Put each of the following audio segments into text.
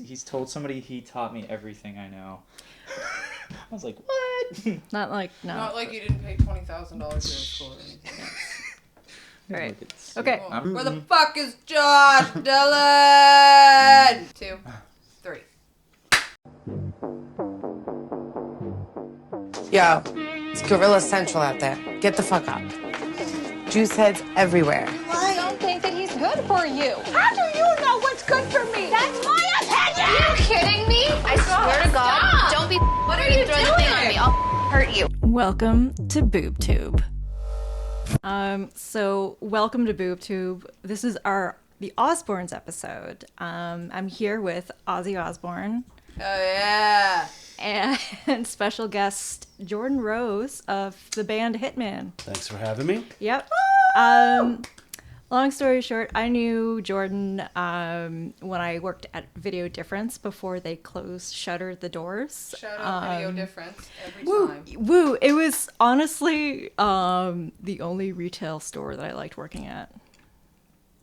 He's told somebody he taught me everything I know. I was like, what? Not like you didn't pay $20,000 in school or anything. Right. Okay. Where the fuck is Josh? Dylan! 2, 3. Yo, it's Gorilla Central out there. Get the fuck up. Juice heads everywhere. I don't think that he's good for you. How do you know what's good for me? That's my opinion! Are you kidding me? I swear to God, Stop. don't be What are you throw the thing on me. I'll hurt you. Welcome to BoobTube. So welcome to BoobTube. This is the Osbournes episode. I'm here with Ozzy Osbourne. Oh, yeah. And special guest Jordan Rose of the band Hitman. Thanks for having me. Yep. Long story short, I knew Jordan when I worked at Video Difference before they shuttered the doors. Shout out Video Difference every time. Woo! It was honestly the only retail store that I liked working at.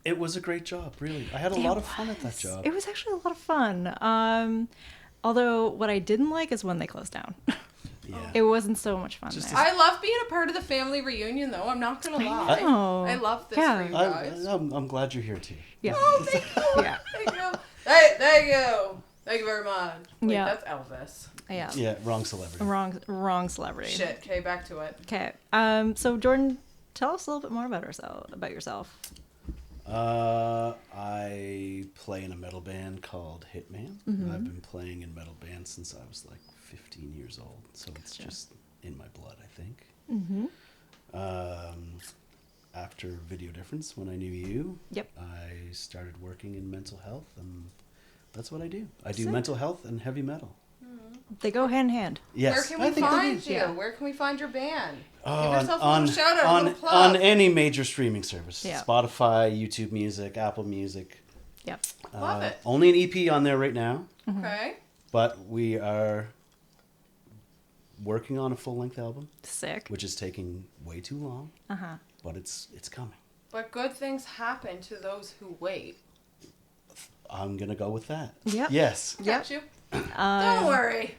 It was a great job, really. I had a lot of fun at that job. It was actually a lot of fun. Although what I didn't like is when they closed down. Yeah. It wasn't so much fun there. I love being a part of the family reunion, though. I'm not going to lie. I love this for you guys. I'm glad you're here, too. Yeah. Oh, thank you. Yeah. Thank you. Thank you. Thank you very much. Wait, Yeah. that's Elvis. Yeah. Yeah, wrong celebrity. Wrong celebrity. Shit. Okay, back to it. Okay. So Jordan, tell us a little bit more about yourself. I play in a metal band called Hitman. Mm-hmm. I've been playing in metal bands since I was like 15 years old, so it's just in my blood, I think. Mm-hmm. After Video Difference, when I knew you, Yep. I started working in mental health, and that's what I do. I do Sick. mental health and heavy metal. They go hand in hand. Yes, Where can I we think they find do. you? Yeah. Where can we find your band? Give Oh, yourself a little shout out, a little plug. on any major streaming service. Yeah. Spotify, YouTube Music, Apple Music. Yep. Love it. Only an EP on there right now, Okay. but we are working on a full-length album, Sick. which is taking way too long, Uh-huh. but it's coming. But good things happen to those who wait. I'm going to go with that. Yep. Yes. Got you? Don't worry.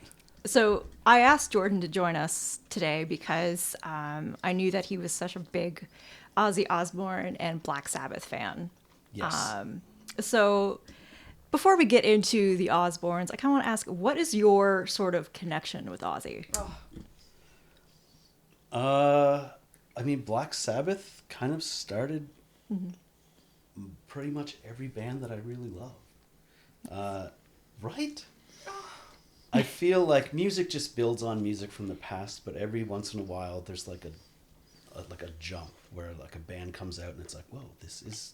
So I asked Jordan to join us today because I knew that he was such a big Ozzy Osbourne and Black Sabbath fan. Yes. So before we get into the Osbournes, I kind of want to ask, what is your sort of connection with Ozzy? I mean, Black Sabbath kind of started pretty much every band that I really love. Right? I feel like music just builds on music from the past, but every once in a while there's like a jump where like a band comes out and it's like, whoa, this is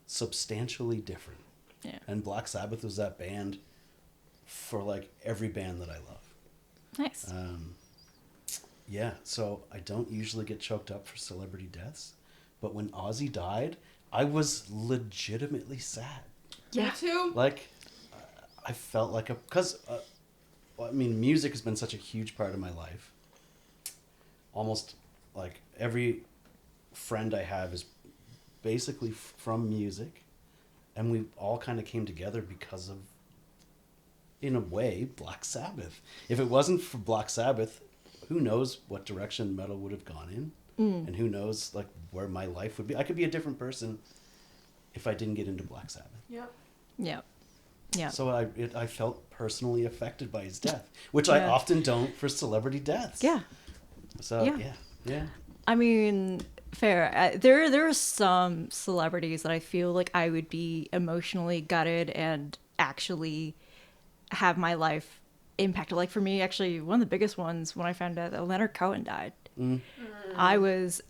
substantially different. Yeah. And Black Sabbath was that band for like every band that I love. Nice. Yeah, so I don't usually get choked up for celebrity deaths, but when Ozzy died, I was legitimately sad. Yeah. Me too. Like, I felt like I mean, music has been such a huge part of my life. Almost like every friend I have is basically from music, and we all kind of came together because of, in a way, Black Sabbath. If it wasn't for Black Sabbath, who knows what direction metal would have gone in, and who knows like where my life would be. I could be a different person if I didn't get into Black Sabbath. Yep. Yeah. Yeah. So I felt personally affected by his death, which I often don't for celebrity deaths. Yeah. So yeah. I mean, fair. There are some celebrities that I feel like I would be emotionally gutted and actually have my life impacted. Like for me, actually, one of the biggest ones when I found out that Leonard Cohen died, I was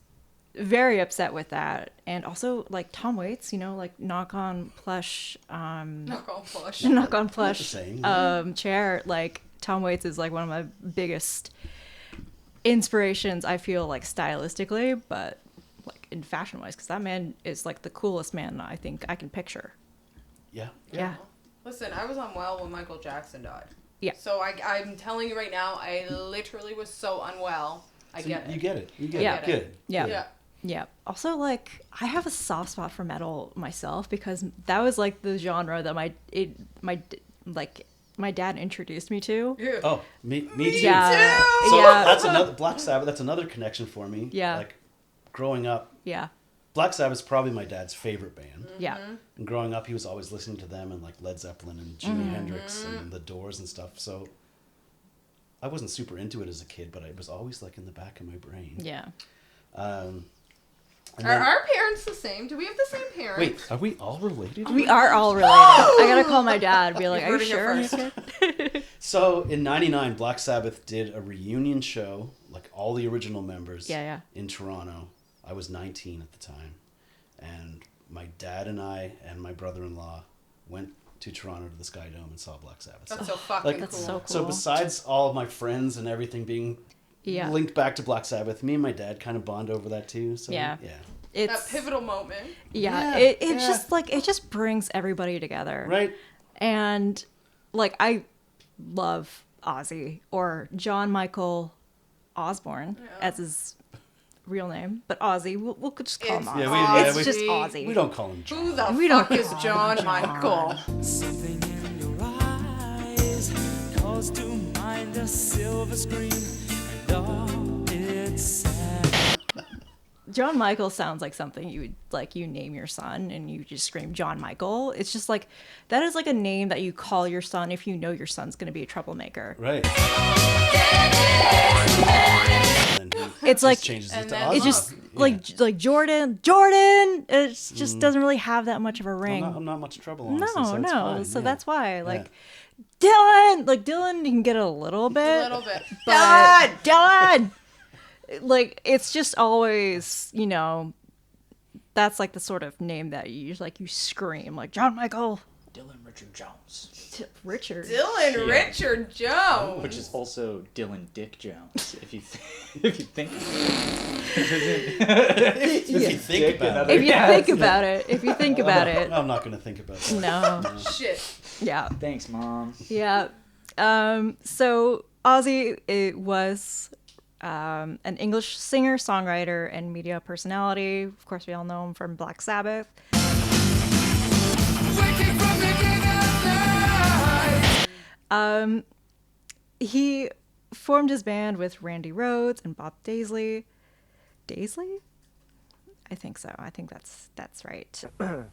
very upset with that. And also like Tom Waits, like knock on plush chair. Like Tom Waits is like one of my biggest inspirations, I feel like stylistically, but like in fashion wise, because that man is like the coolest man I think I can picture. Yeah. Yeah. Listen, I was unwell when Michael Jackson died. Yeah. So I'm telling you right now, I literally was so unwell. I get it. You get it. Yeah. it. Good. Yeah. Yeah. Yeah. Also, like, I have a soft spot for metal myself because that was like the genre that my like my dad introduced me to. Oh, me too. Yeah. So Yeah. that's another Black Sabbath. That's another connection for me. Yeah. Like growing up, Yeah. Black Sabbath's probably my dad's favorite band. Yeah. And growing up, he was always listening to them and like Led Zeppelin and Jimi Hendrix and the Doors and stuff. So I wasn't super into it as a kid, but it was always like in the back of my brain. Yeah. And Are then- our parents the same? Do we have the same parents? wait, are we all related? We are all related. I gotta call my dad and be like, You are heard you it here sure? first. So in '99, Black Sabbath did a reunion show, like all the original members. Yeah. In Toronto. I was 19 at the time, and my dad and I and my brother-in-law went to Toronto to the Sky Dome and saw Black Sabbath. That's so fucking Like- cool. That's so cool. So besides all of my friends and everything being Yeah. linked back to Black Sabbath, me and my dad kind of bond over that too. So Yeah. yeah. That It's pivotal moment. yeah. Yeah, It just like it just brings everybody together. Right. And like I love Ozzy or John Michael Osbourne as his real name, but Ozzy. We'll just call him It's Ozzy. Yeah, it's we- just we- Ozzy. We don't call him Who John. the We fuck don't- is John Michael? Something in your eyes calls to mind a silver screen and all its sad. John Michael sounds like something you would like you name your son and you just scream John Michael. It's just like that is like a name that you call your son if you know your son's going to be a troublemaker. Right. And then he It's just like changes it and to then- Ozzy. it's just Yeah. like Jordan. It just doesn't really have that much of a ring. I'm not much trouble, honestly, No, so it's no. fine, So yeah. that's why, Yeah. like, Dylan, you can get a little bit, A little bit. but Dylan, like, it's just always, that's like the sort of name that you scream, like John Michael, Dylan Richard Jones. Richard. Dylan Richard Jones. Which is also Dylan Dick Jones, if you if you think If you think about If it. you think about it, I'm not going to think about that. no, Shit. yeah. Thanks, Mom. Yeah. So Ozzy was an English singer, songwriter, and media personality. Of course, we all know him from Black Sabbath. He formed his band with Randy Rhoads and Bob Daisley. Daisley? I think so. I think that's right.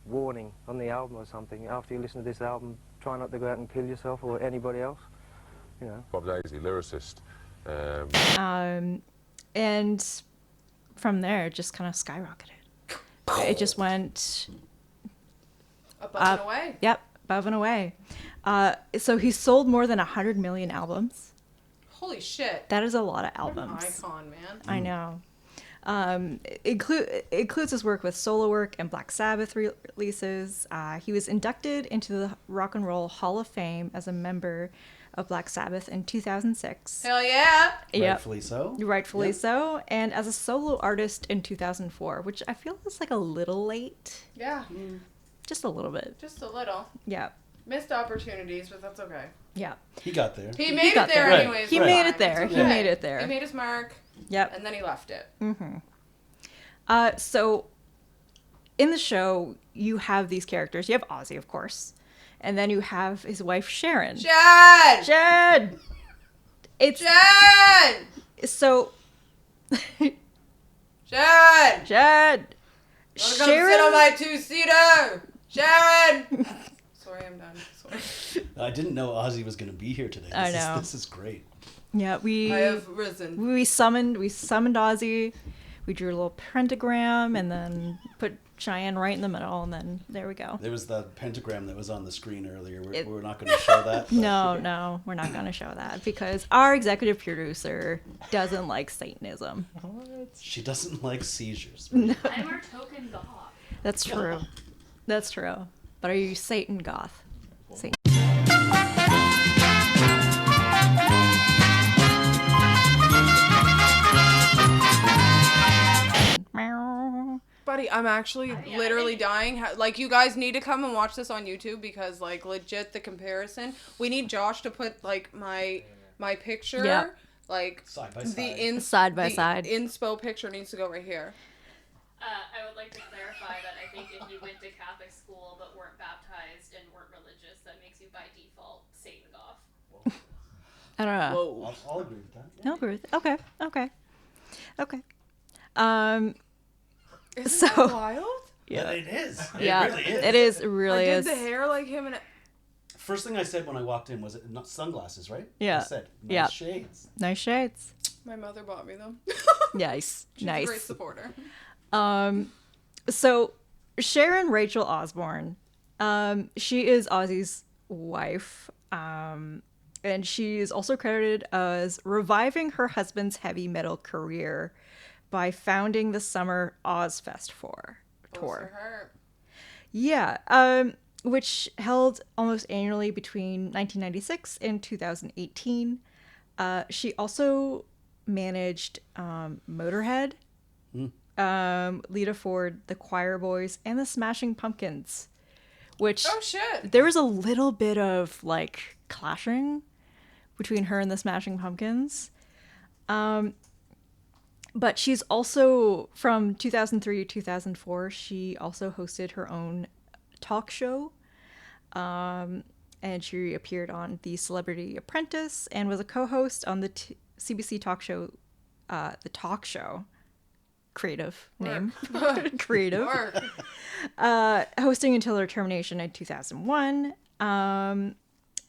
Warning on the album or something. After you listen to this album, try not to go out and kill yourself or anybody else. Bob Daisley, lyricist. And from there, it just kind of skyrocketed. It just went Above and away. Yep, above and away. So he sold more than 100 million albums. Holy shit. That is a lot of What an albums. icon, man. I know. Includes his work with solo work and Black Sabbath releases. He was inducted into the Rock and Roll Hall of Fame as a member of Black Sabbath in 2006. Hell yeah. Yep. Rightfully so. Rightfully Yep. so. And as a solo artist in 2004, which I feel is like a little late. Yeah. Just a little bit. Just a little. Yeah. Missed opportunities, but that's okay. Yeah. He got there. He made got it there there. anyways. He it's made fine. it there. It's He okay. made it there. He made his mark. Yep. And then he left it. So in the show, you have these characters. You have Ozzy, of course. And then you have his wife, Sharon. Jen! Jen! It's Jen! so Jen! Jen! Wanna come sit on my two-seater? Sharon! Sorry, I'm done. Sorry. I didn't know Ozzy was going to be here today. I know. This is great. Yeah, I have risen. we summoned Ozzy. We drew a little pentagram and then put Chyenne right in the middle, and then there we go. There was the pentagram that was on the screen earlier. We're not going to show that. but- No, we're not going to show that because our executive producer doesn't like Satanism. She doesn't like seizures. I'm our token goth. That's true. That's true. But are you Satan goth? Satan. Buddy, I'm actually literally dying. Like, you guys need to come and watch this on YouTube because, like, legit, the comparison. We need Josh to put, like, my picture. Yeah. Like, Side by side. Side by the side. inspo picture needs to go right here. I would like to clarify that I think if you went to Catholic school but weren't baptized and weren't religious, that makes you by default I don't know. Whoa. I'll agree with that. No, agree with okay. Isn't So- that wild? Yeah, it is. It Yeah, really is. it is. It really I did is. the hair like him and First thing I said when I walked in was not sunglasses, right? Yeah. I said, nice Yeah. shades. Nice shades. my mother bought me them. Nice. She's nice. a great supporter. So Sharon Rachel Osbourne, she is Ozzy's wife, and she is also credited as reviving her husband's heavy metal career by founding the Summer Ozfest tour. Her. Yeah, which held almost annually between 1996 and 2018. She also managed Motorhead, Lita Ford, the Choir Boys, and the Smashing Pumpkins, which Oh shit. there was a little bit of like clashing between her and the Smashing Pumpkins. But she's also, from 2003 to 2004, she also hosted her own talk show. And she appeared on The Celebrity Apprentice and was a co-host on the CBC talk show, The Talk Show. Creative name. Creative. Work. Hosting until her termination in 2001. And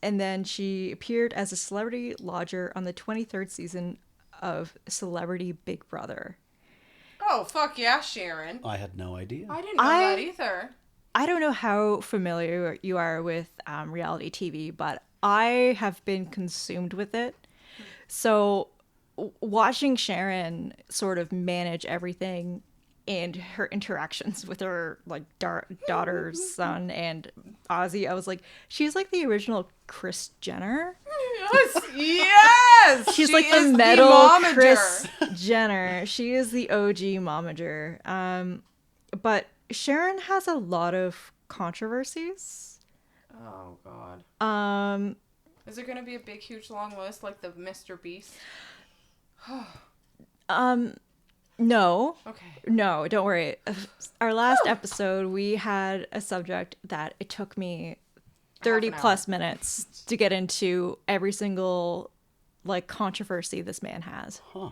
then she appeared as a celebrity lodger on the 23rd season of Celebrity Big Brother. Oh fuck yeah, Sharon. I had no idea. I didn't know that either. I don't know how familiar you are with reality TV, but I have been consumed with it. So watching Sharon sort of manage everything and her interactions with her like daughter, son, and Ozzy, I was like, she's like the original Kris Jenner. Yes. She's She like the is metal momager. Kris Jenner. She is the OG momager. But Sharon has a lot of controversies. Oh god. Is there gonna be a big, huge, long list like the Mr. Beast? No. Okay. No, don't worry. Our last episode, we had a subject that it took me 30 an hour. plus minutes to get into every single like controversy this man has. Huh.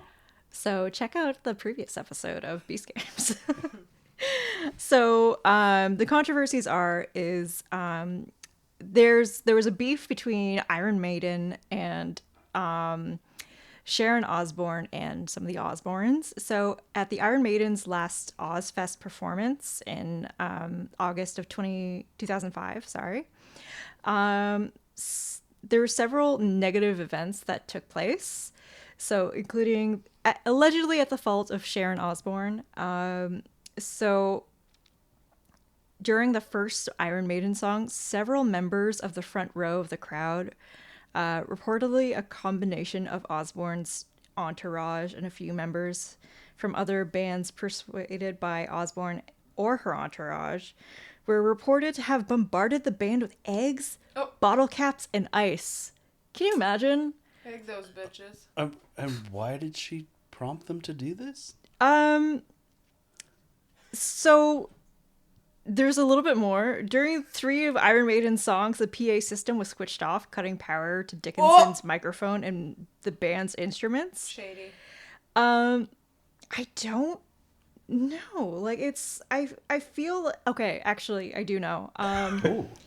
So check out the previous episode of Beast Games. So the controversies there was a beef between Iron Maiden and Sharon Osbourne and some of the Osbournes. So at the Iron Maiden's last Ozfest performance in August of 2005, there were several negative events that took place. So including allegedly at the fault of Sharon Osbourne. So during the first Iron Maiden song, several members of the front row of the crowd, reportedly a combination of Osbourne's entourage and a few members from other bands persuaded by Osbourne or her entourage, were reported to have bombarded the band with eggs, bottle caps, and ice. Can you imagine? Egg those bitches. And why did she prompt them to do this? So there's a little bit more. During 3 of Iron Maiden's songs, the PA system was switched off, cutting power to Dickinson's microphone and the band's instruments. Shady. I don't know. Like I feel okay, actually I do know.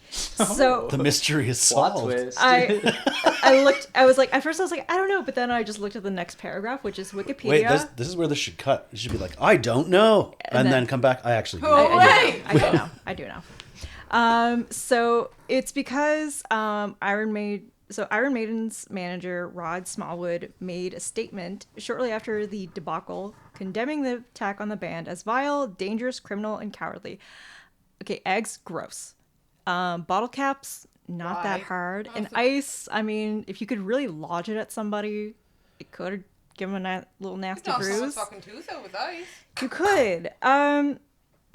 So The mystery is Plot solved. twist. I was like, at first I was like, I don't know, but then I just looked at the next paragraph, which is Wikipedia. Wait, this is where this should cut. It should be like, I don't know. And then come back, I actually do. I do know. So it's because Iron Maiden's manager Rod Smallwood made a statement shortly after the debacle condemning the attack on the band as vile, dangerous, criminal, and cowardly. Okay, eggs, gross. Bottle caps, not that hard. And ice, I mean, if you could really lodge it at somebody, it could give them a little nasty bruise. Fucking tooth out with ice. You could. I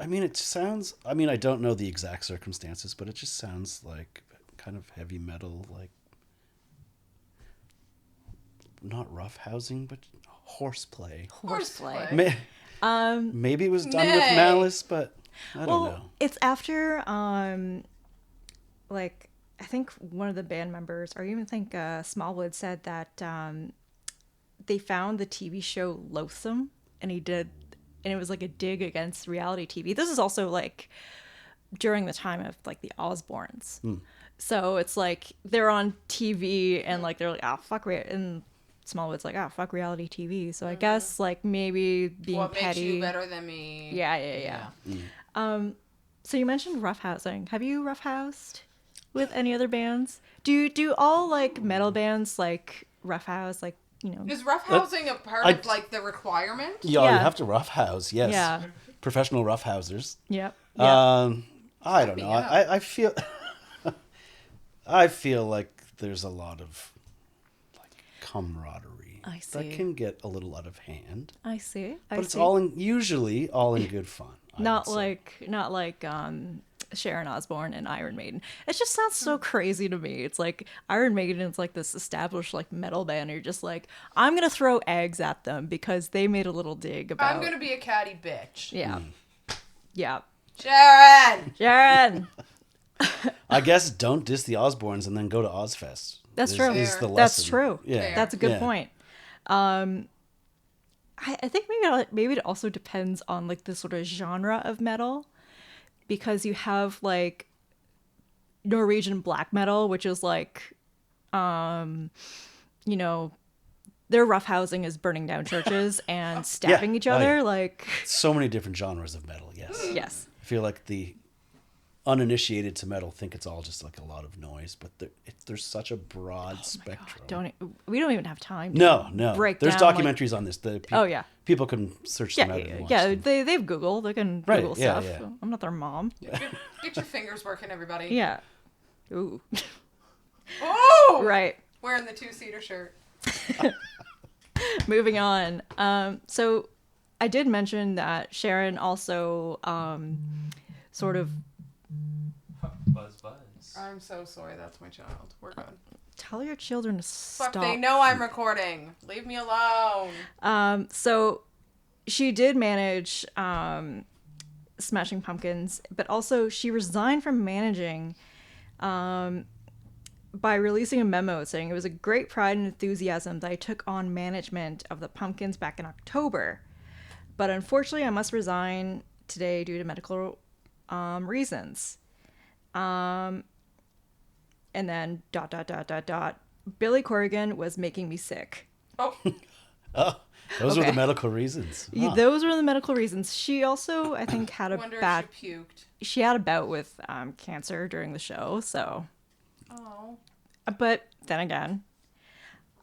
mean, it sounds... I mean, I don't know the exact circumstances, but it just sounds like kind of heavy metal, like... Not roughhousing, but horseplay. Horseplay. Maybe it was done with malice, but I don't know. It's after, like, I think one of the band members, or even think Smallwood, said that they found the TV show loathsome, and it was like a dig against reality TV. This is also like during the time of like the Osbournes. So it's like they're on TV and like they're like, oh fuck, and Smallwood's like, oh fuck reality TV. So I guess like maybe being what petty. Makes you better than me? Yeah. So you mentioned roughhousing. Have you roughhoused with any other bands? Do all like metal bands like roughhouse, like, you know? Is roughhousing a part of like the requirement? Yeah, you have to roughhouse. Yes. Yeah. Professional roughhousers. Yep. I don't know. I feel I feel like there's a lot of like camaraderie that can get a little out of hand. I see. But it's usually all in good fun. Not like Sharon Osbourne and Iron Maiden. It just sounds so crazy to me. It's like Iron Maiden is like this established like metal band. And you're just like, I'm gonna throw eggs at them because they made a little dig about. I'm gonna be a catty bitch. Yeah. Yeah. Sharon. I guess don't diss the Osbournes and then go to Ozfest. That's true. Is the lesson. That's true. Yeah. That's a good point. I think maybe it also depends on like the sort of genre of metal, because you have like Norwegian black metal, which is like, you know, their roughhousing is burning down churches and stabbing each other. Like so many different genres of metal. Yes. Yes. I feel like the uninitiated to metal think it's all just like a lot of noise, but there's such a broad spectrum. We don't even have time to no break there's down, documentaries on this. People can search them out and watch them. They've Googled, they can Google stuff. Yeah. I'm not their mom. Get your fingers working, everybody. Yeah. Ooh. Oh, right, wearing the 2-seater shirt. Moving on. So I did mention that Sharon also sort of buzz. I'm so sorry, that's my child. We're good. Tell your children to stop. Fuck, they know I'm recording. Leave me alone. So she did manage Smashing Pumpkins, but also she resigned from managing by releasing a memo saying it was a great pride and enthusiasm that I took on management of the Pumpkins back in October. But unfortunately, I must resign today due to medical reasons. And then ... Billy Corrigan was making me sick. Oh. Those were the medical reasons. Huh. Those were the medical reasons. She also, I think, had a bad. She puked. She had a bout with cancer during the show, so. Oh. But then again.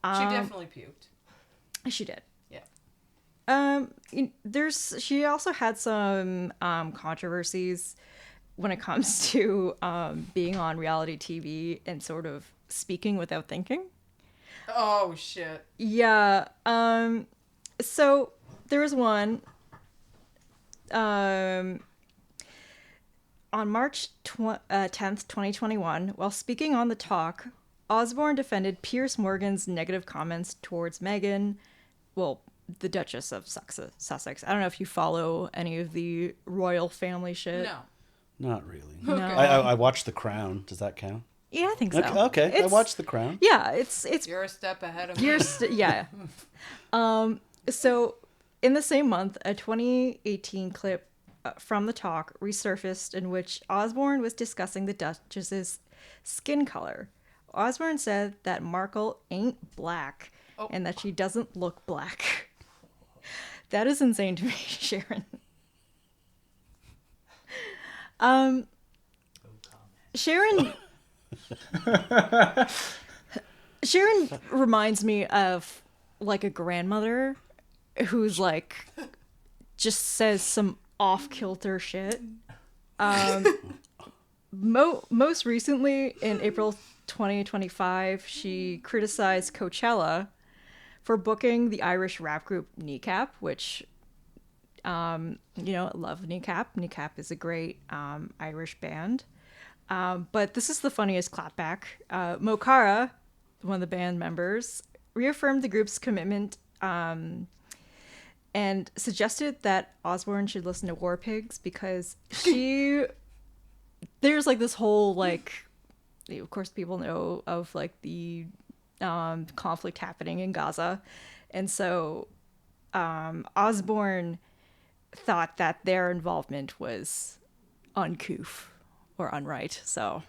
She definitely puked. She did. Yeah. She also had some controversies when it comes to being on reality TV and sort of speaking without thinking. Oh shit. Yeah. So there was one on March 10th, 2021, while speaking on The Talk, Osbourne defended Piers Morgan's negative comments towards Meghan, well, the Duchess of Sussex. I don't know if you follow any of the royal family shit. No. Not really. No. I watched The Crown. Does that count? Yeah, I think so. Okay. I watched The Crown. Yeah, it's You're a step ahead of me. Yeah. So in the same month, a 2018 clip from The Talk resurfaced in which Osbourne was discussing the Duchess's skin color. Osbourne said that Markle ain't black and that she doesn't look black. That is insane to me, Sharon. Sharon reminds me of like a grandmother who's like just says some off-kilter shit. Most recently in April 2025, she criticized Coachella for booking the Irish rap group Kneecap, which I love Kneecap. Kneecap is a great Irish band. But this is the funniest clapback. Mo Cara, one of the band members, reaffirmed the group's commitment and suggested that Osbourne should listen to War Pigs because there's like this whole like of course, people know of like the conflict happening in Gaza, and so Osbourne thought that their involvement was uncouth or unright. So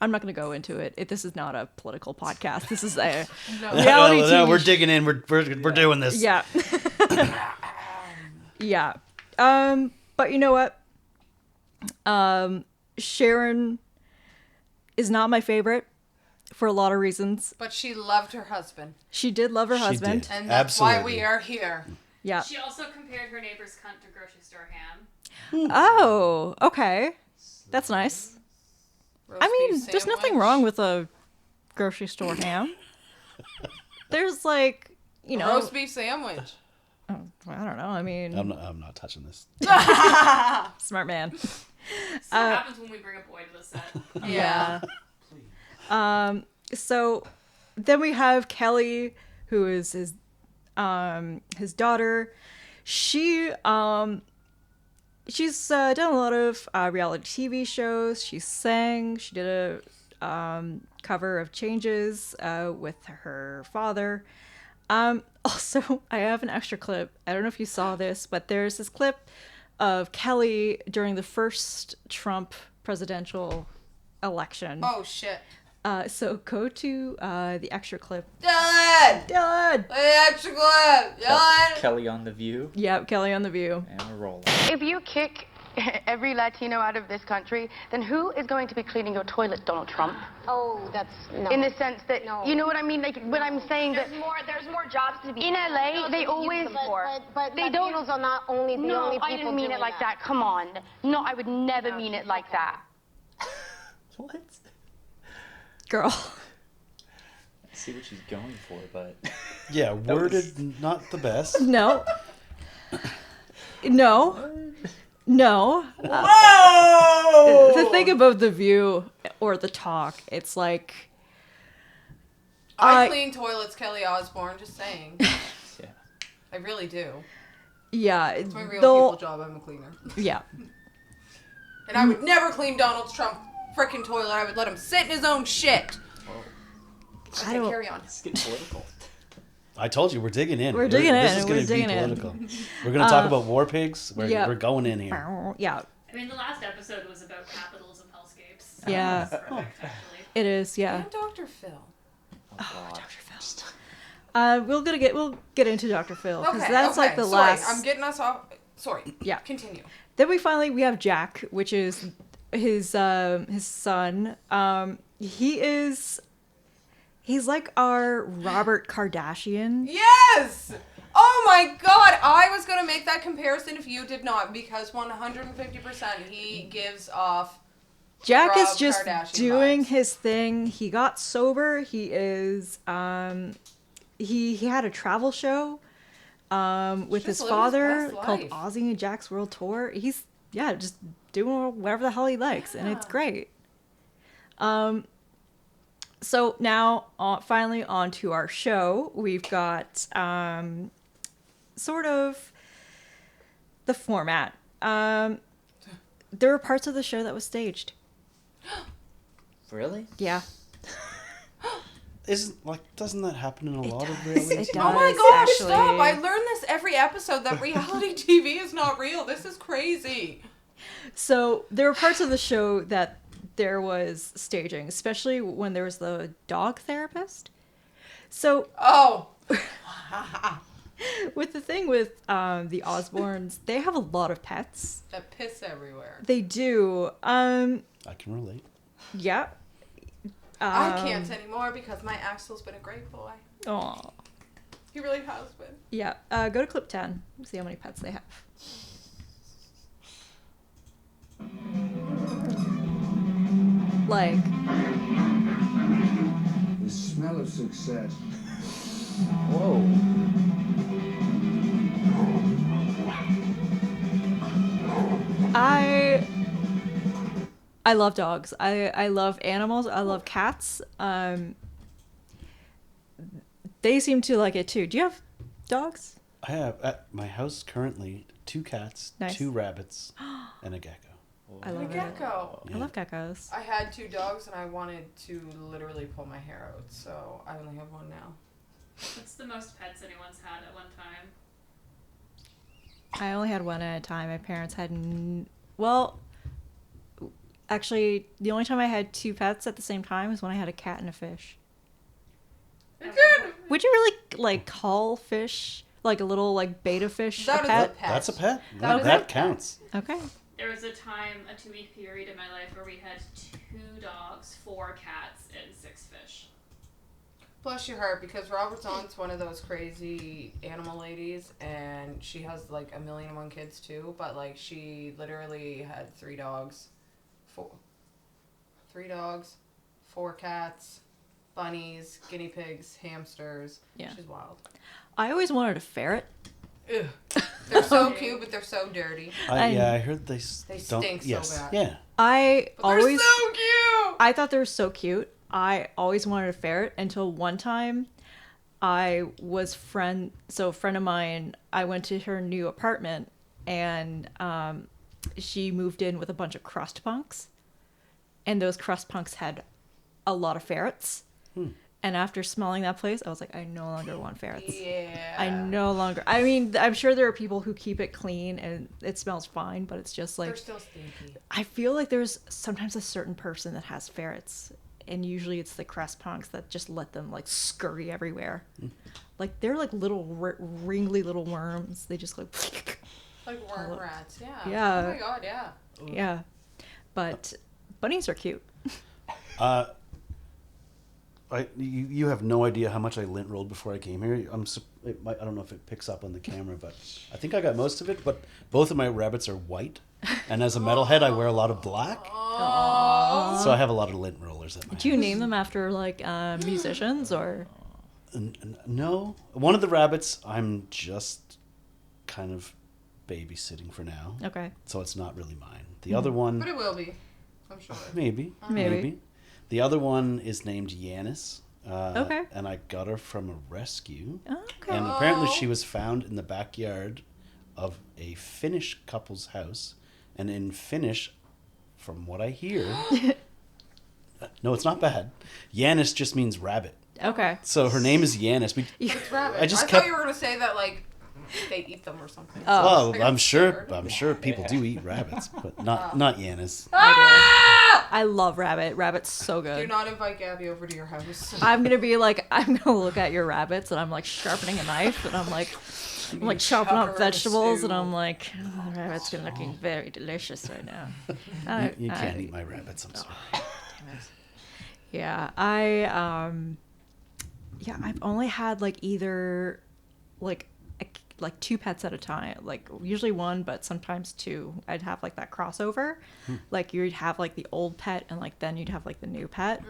I'm not going to go into it. This is not a political podcast. This is a reality TV. No, we're digging in. We're doing this. Yeah. Yeah. But you know what? Sharon is not my favorite for a lot of reasons. But she loved her husband. She did love her husband. Did. And that's Absolutely. why we are here. Yeah. She also compared her neighbor's cunt to grocery store ham. Oh, okay. That's nice. Roast I mean, beef there's nothing sandwich. wrong with a grocery store ham. There's like, you know, roast beef sandwich. I don't know. I mean, I'm not touching this. smart man. This is what happens when we bring a boy to the set. Yeah. So then we have Kelly, who is his daughter. She's done a lot of reality TV shows. She sang. She did a cover of Changes with her father. Also, I have an extra clip. I don't know if you saw this, but there's this clip of Kelly during the first Trump presidential election. Oh, shit. So go to the extra clip. Dylan! Dylan! The extra clip! Dylan! Kelly on The View. Yep, Kelly on The View. And we're rolling. If you kick every Latino out of this country, then who is going to be cleaning your toilet, Donald Trump? Oh, that's no. In the sense that, you know what I mean? Like, when I'm saying There's that more jobs to be in LA, they always... But they don't... Latinos are not only the No, only people I didn't mean it doing like that. Come on. No, I would never mean it like that. What? Girl. I see what she's going for, but... Yeah, worded not the best. No. No. No. Whoa! The thing about The View or The Talk, it's like... I clean toilets, Kelly Osbourne, just saying. Yeah. I really do. Yeah. It's my real people job, I'm a cleaner. Yeah. And I would never clean Donald Trump's frickin' toilet. I would let him sit in his own shit. I Okay, don't- carry on. It's getting political. I told you, we're digging in. We're digging This in, is we're going to be digging in. political. We're going to talk about war pigs. yeah. We're going in here. Yeah. I mean, the last episode was about capitalism hellscapes. So Yeah. that's perfect, actually. It is, yeah. And Dr. Phil. Oh, Dr. Phil. We'll get into Dr. Phil because Okay, that's like the sorry, last. I'm getting us off. Sorry. Yeah. Continue. Then we have Jack, which is his son. He's like our Robert Kardashian. Yes! Oh my god, I was going to make that comparison if you did not, because 150% he gives off Jack Rob is just Kardashian doing vibes. his thing. He got sober. He is he had a travel show with his Just living his father best called life. Ozzy and Jack's World Tour. He's just doing whatever the hell he likes, and it's great. So now, finally, on to our show. We've got sort of the format. There were parts of the show that was staged. Really? Yeah. Doesn't that happen in a lot of reality? It Oh my does, god, actually. stop! I learned this every episode that reality TV is not real. This is crazy. So there were parts of the show that there was staging, especially when there was the dog therapist. So Oh. with the thing with the Osbournes, they have a lot of pets. That piss everywhere. They do. I can relate. Yeah. I can't anymore because my Axel's been a great boy. Aw. He really has been. Yeah. Go to clip 10. See how many pets they have. Like. The smell of success. Whoa. I love dogs. I love animals. I love cats. They seem to like it too. Do you have dogs? I have at my house currently 2 cats, Nice. 2 rabbits, and a gecko. I love a gecko. I love geckos. I had 2 dogs and I wanted to literally pull my hair out, so I only have 1 now. What's the most pets anyone's had at one time? I only had 1 at a time. My parents had, well, actually, the only time I had 2 pets at the same time was when I had a cat and a fish. Would you really like call fish like a little like beta fish a pet? That's a pet. That That counts. Okay. There was a time, a 2-week period in my life where we had 2 dogs, 4 cats, and 6 fish. Bless your heart, because Robert's aunt's one of those crazy animal ladies, and she has like 1,000,001 kids too. But like, she literally had 3 dogs, 4 cats, bunnies, guinea pigs, hamsters. Yeah. She's wild. I always wanted a ferret. Ugh. They're so cute, but they're so dirty. I heard they They don't. stink so Yes. bad. Yeah. I But they're always so cute. I thought they were so cute. I always wanted a ferret until one time I was a friend of mine, I went to her new apartment and she moved in with a bunch of crust punks. And those crust punks had a lot of ferrets. And after smelling that place, I was like, I no longer want ferrets. Yeah. I mean, I'm sure there are people who keep it clean and it smells fine, but it's just like... They're still stinky. I feel like there's sometimes a certain person that has ferrets. And usually it's the crust punks that just let them like scurry everywhere. Like they're like little wrinkly little worms. They just like... Like worm rats, yeah. Yeah. Oh my god, yeah. Yeah. But bunnies are cute. You have no idea how much I lint rolled before I came here. I don't know if it picks up on the camera, but I think I got most of it. But both of my rabbits are white, and as a metalhead, I wear a lot of black. Aww. So I have a lot of lint rollers at my Do you name them after like musicians or? No, one of the rabbits I'm just kind of babysitting for now. Okay. So it's not really mine. The other one, But it will be, I'm sure. maybe. The other one is named Yanis. Okay. And I got her from a rescue. Okay. And apparently she was found in the backyard of a Finnish couple's house. And in Finnish, from what I hear... no, it's not bad. Yanis just means rabbit. Okay. So her name is Yanis. It's rabbit. I thought you were going to say that, like, they eat them or something. Oh, I got I'm sure scared. people do eat rabbits, but not Yanis. I love rabbit. Rabbit's so good. Do not invite Gabby over to your house. I'm gonna look at your rabbits and I'm like sharpening a knife and I'm like chopping up vegetables and I'm like, oh, the rabbit's looking very delicious right now. You can't eat my rabbits. I'm sorry. Damn it. Yeah, I've only had like either like 2 pets at a time, like usually 1 but sometimes 2. I'd have like that crossover. Like you'd have like the old pet and like then you'd have like the new pet.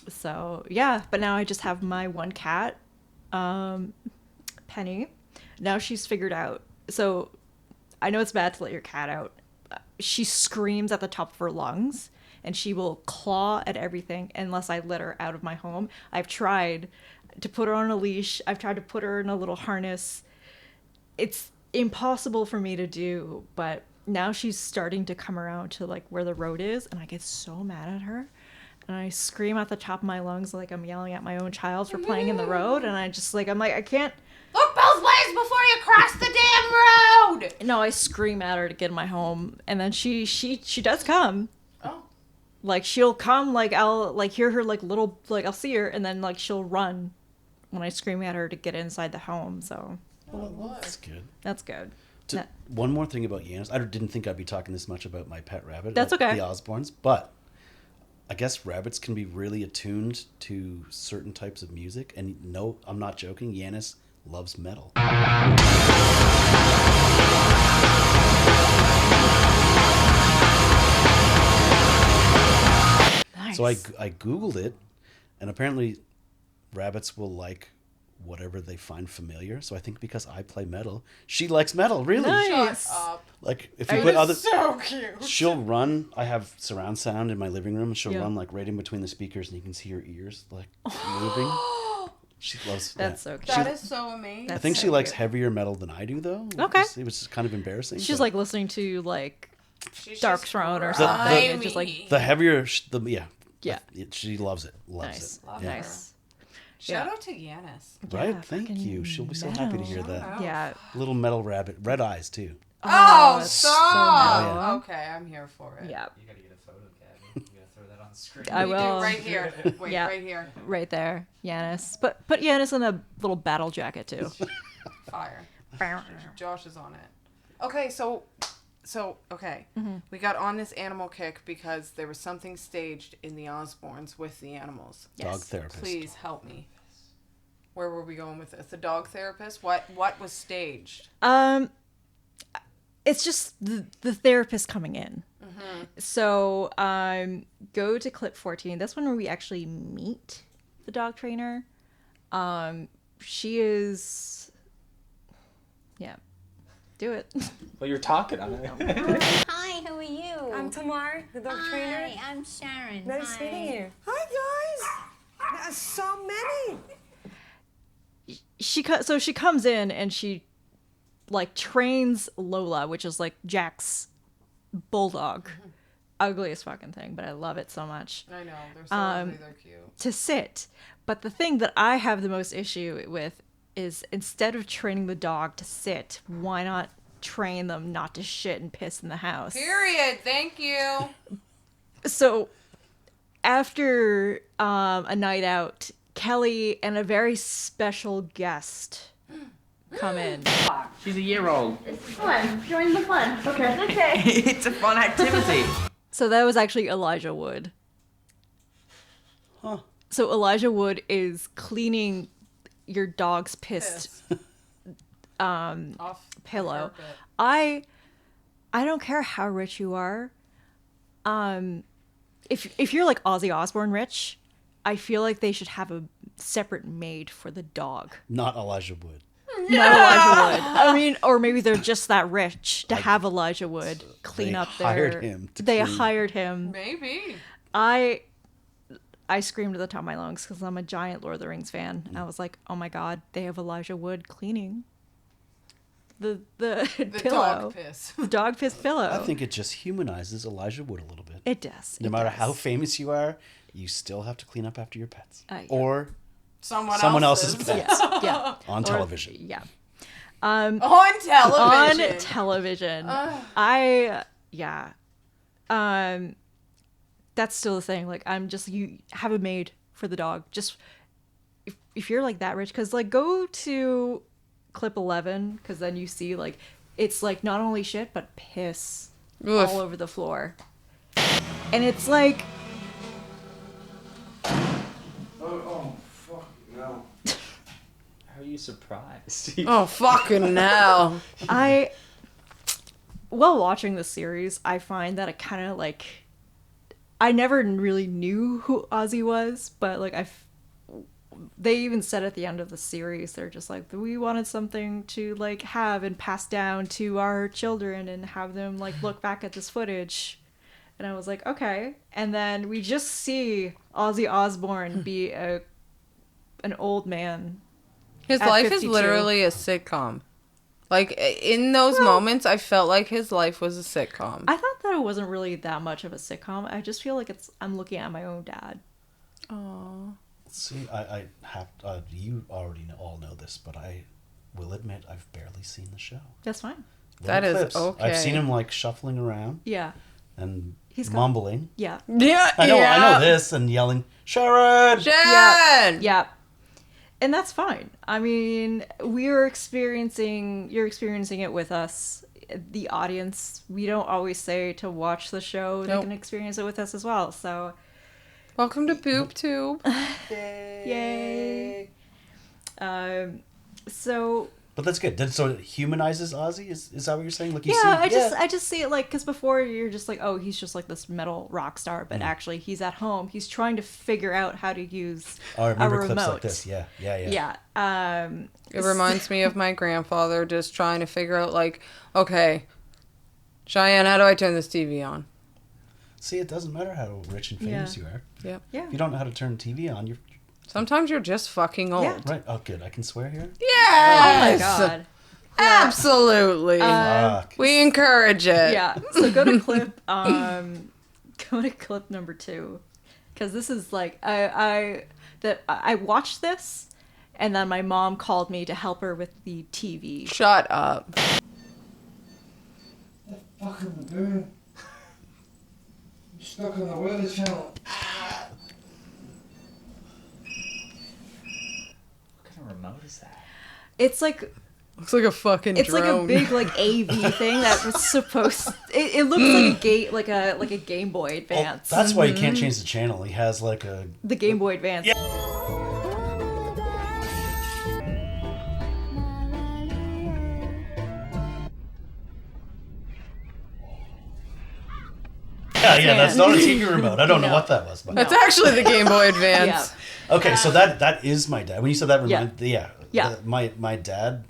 So yeah, but now I just have my 1 cat, Penny. Now she's figured out, so I know it's bad to let your cat out. She screams at the top of her lungs and she will claw at everything unless I let her out of my home. I've tried to put her on a leash. I've tried to put her in a little harness. It's impossible for me to do, but now she's starting to come around to like where the road is and I get so mad at her and I scream at the top of my lungs like I'm yelling at my own child for playing in the road and I'm like I can't look both ways before you cross the damn road. No, I scream at her to get in my home and then she does come. Oh. Like she'll come, like I'll like hear her like little, like I'll see her and then like she'll run when I scream at her to get inside the home. So That's good. That's good. One more thing about Yanis. I didn't think I'd be talking this much about my pet rabbit. That's okay. The Osbournes, but I guess rabbits can be really attuned to certain types of music. And no, I'm not joking. Yanis loves metal. Nice. So I Googled it, and apparently rabbits will like whatever they find familiar. So I think because I play metal, she likes metal. Really? Nice. Shut up. Like if you put other, so cute. she'll run. I have surround sound in my living room, and she'll Yeah. run like right in between the speakers, and you can see her ears like moving. She loves That's that. so cute. That is so amazing. I think she likes heavier metal than I do, though. Okay. It was just kind of embarrassing. She's but- like listening to like Dark Throne or The- something. the- Just like The heavier, Yeah. she loves it. nice, Love nice. Shout out to Yanis. Right? Yeah, Thank fucking you. She'll be so happy to hear Shout that. out. Yeah. Little metal rabbit, red eyes too. Oh, it's stop! so mellow. Okay, I'm here for it. Yeah. You gotta get a photo, Gabby. You gotta throw that on the screen. I We do will. right here. Wait, Yeah. right here. Right there, Yanis. But put Yanis in a little battle jacket too. Fire. Josh is on it. Okay, so okay. Mm-hmm. We got on this animal kick because there was something staged in the Osbournes with the animals. Dog therapist. Please help me. Where were we going with this? The dog therapist? What was staged? It's just the therapist coming in. So go to clip 14. That's when we actually meet the dog trainer. She is, yeah, do it. Well, you're talking on it. Hi, how are you? I'm Tamar, the dog trainer. Hi, I'm Sharon. Nice Hi. meeting you. Hi, guys. There's so many. She comes in and she like trains Lola, which is like Jack's bulldog. Ugliest fucking thing, but I love it so much. I know, they're so ugly, they're cute. To sit. But the thing that I have the most issue with is instead of training the dog to sit, why not train them not to shit and piss in the house? Period. Thank you. So after a night out, Kelly and a very special guest come in. She's a year old. It's fun. Join the fun. Okay. It's a fun activity. So that was actually Elijah Wood. Huh. So Elijah Wood is cleaning your dog's pissed Off pillow. the carpet. I don't care how rich you are. If you're like Ozzy Osbourne rich, I feel like they should have a separate maid for the dog. Not Elijah Wood. Not Elijah Wood. I mean, or maybe they're just that rich to have Elijah Wood clean They up their. hired him to They clean. hired him. Maybe. I screamed at the top of my lungs because I'm a giant Lord of the Rings fan. I was like, oh my god, they have Elijah Wood cleaning the pillow. Dog piss. The dog piss pillow. I think it just humanizes Elijah Wood a little bit. It does. No matter how famous you are, you still have to clean up after your pets. Yeah. Or Someone else's pets. Yeah. On television. Yeah. On television. On television. That's still the thing. Like, you have a maid for the dog. Just, if you're like that rich, because like go to clip 11, because then you see like, it's like not only shit, but piss Oof. all over the floor. And it's like, Oh, fuck, no. How are you surprised? Oh, fucking hell. While watching the series, I find that it kind of like, I never really knew who Ozzy was, but like they even said at the end of the series, they're just like, we wanted something to like have and pass down to our children and have them like look back at this footage. And I was like, okay. And then we just see Ozzy Osbourne be an old man. His at life 52. is literally a sitcom. Like, in those moments, I felt like his life was a sitcom. I thought that it wasn't really that much of a sitcom. I just feel like I'm looking at my own dad. Aww. See, I have you already all know this, but I will admit I've barely seen the show. That's fine. That is Clips. okay. I've seen him like shuffling around Yeah. and He's got- mumbling. Yeah. Yeah, I know this, and yelling, Sharon! Jen! Yeah. And that's fine. I mean, you're experiencing it with us, the audience. We don't always say to watch the show. They Nope. can experience it with us as well. So, Welcome to BoobTube. yay. So But that's good. So it humanizes Ozzy? Is that what you're saying? Like you yeah, see, I just see it like, because before you're just like, oh, he's just like this metal rock star, but actually he's at home. He's trying to figure out how to use Oh, I remember a remote. clips like this. Yeah. Yeah. It reminds me of my grandfather just trying to figure out, like, okay, Chyenne, how do I turn this TV on? See, it doesn't matter how rich and famous you are. Yeah. Yeah. If you don't know how to turn TV on, you're... Sometimes you're just fucking old. Yeah. Right. Oh, good. I can swear here? Yes! Oh my god. Absolutely. We encourage it. Yeah. So go to clip number 2, because this is like I watched this, and then my mom called me to help her with the TV. Shut up. Fucking doing. You're stuck on the weather channel. What kind of remote is that? It's like looks like a fucking it's drone. like a big like AV thing that was supposed. It looks like a Game Boy Advance. Oh, that's why he can't change the channel. He has like the Game Boy Advance. Yeah. Yeah, that's not a TV remote. I don't know what that was. But. That's actually the Game Boy Advance. Okay, so that is my dad. When you said that, yeah. My dad,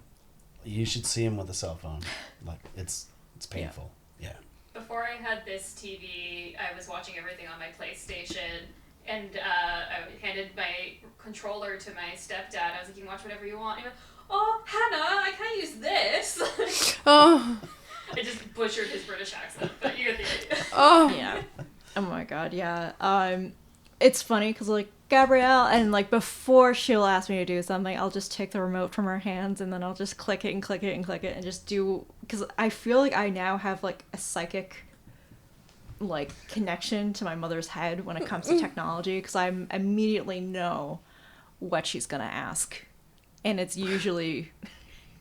you should see him with a cell phone. Like it's painful. Yeah. Before I had this TV, I was watching everything on my PlayStation, and I handed my controller to my stepdad. I was like, "You can watch whatever you want." And he went, "Oh, Hannah, I can't use this." Oh. I just butchered his British accent, but you get the idea. Oh. Yeah. Oh my god, yeah. It's funny because like Gabrielle, and like before she'll ask me to do something, I'll just take the remote from her hands and then I'll just click it and click it and click it and just do, because I feel like I now have like a psychic like connection to my mother's head when it comes to technology, because I immediately know what she's gonna ask, and it's usually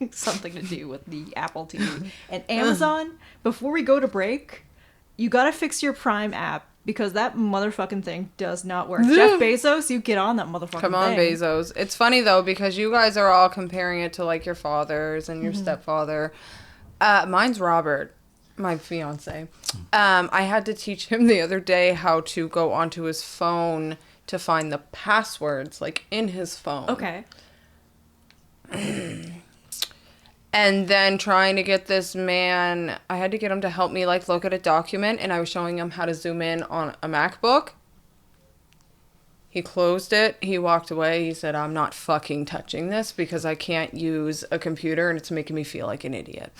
something to do with the Apple TV and Amazon. Before we go to break, you gotta fix your Prime app, because that motherfucking thing does not work. Jeff Bezos, you get on that motherfucking thing. Come on, Bezos. It's funny though, because you guys are all comparing it to like your fathers and your stepfather. Mine's Robert, my fiance. I had to teach him the other day how to go onto his phone to find the passwords like in his phone. Okay. And then trying to get this man, I had to get him to help me like look at a document, and I was showing him how to zoom in on a MacBook. He closed it. He walked away. He said, "I'm not fucking touching this because I can't use a computer and it's making me feel like an idiot."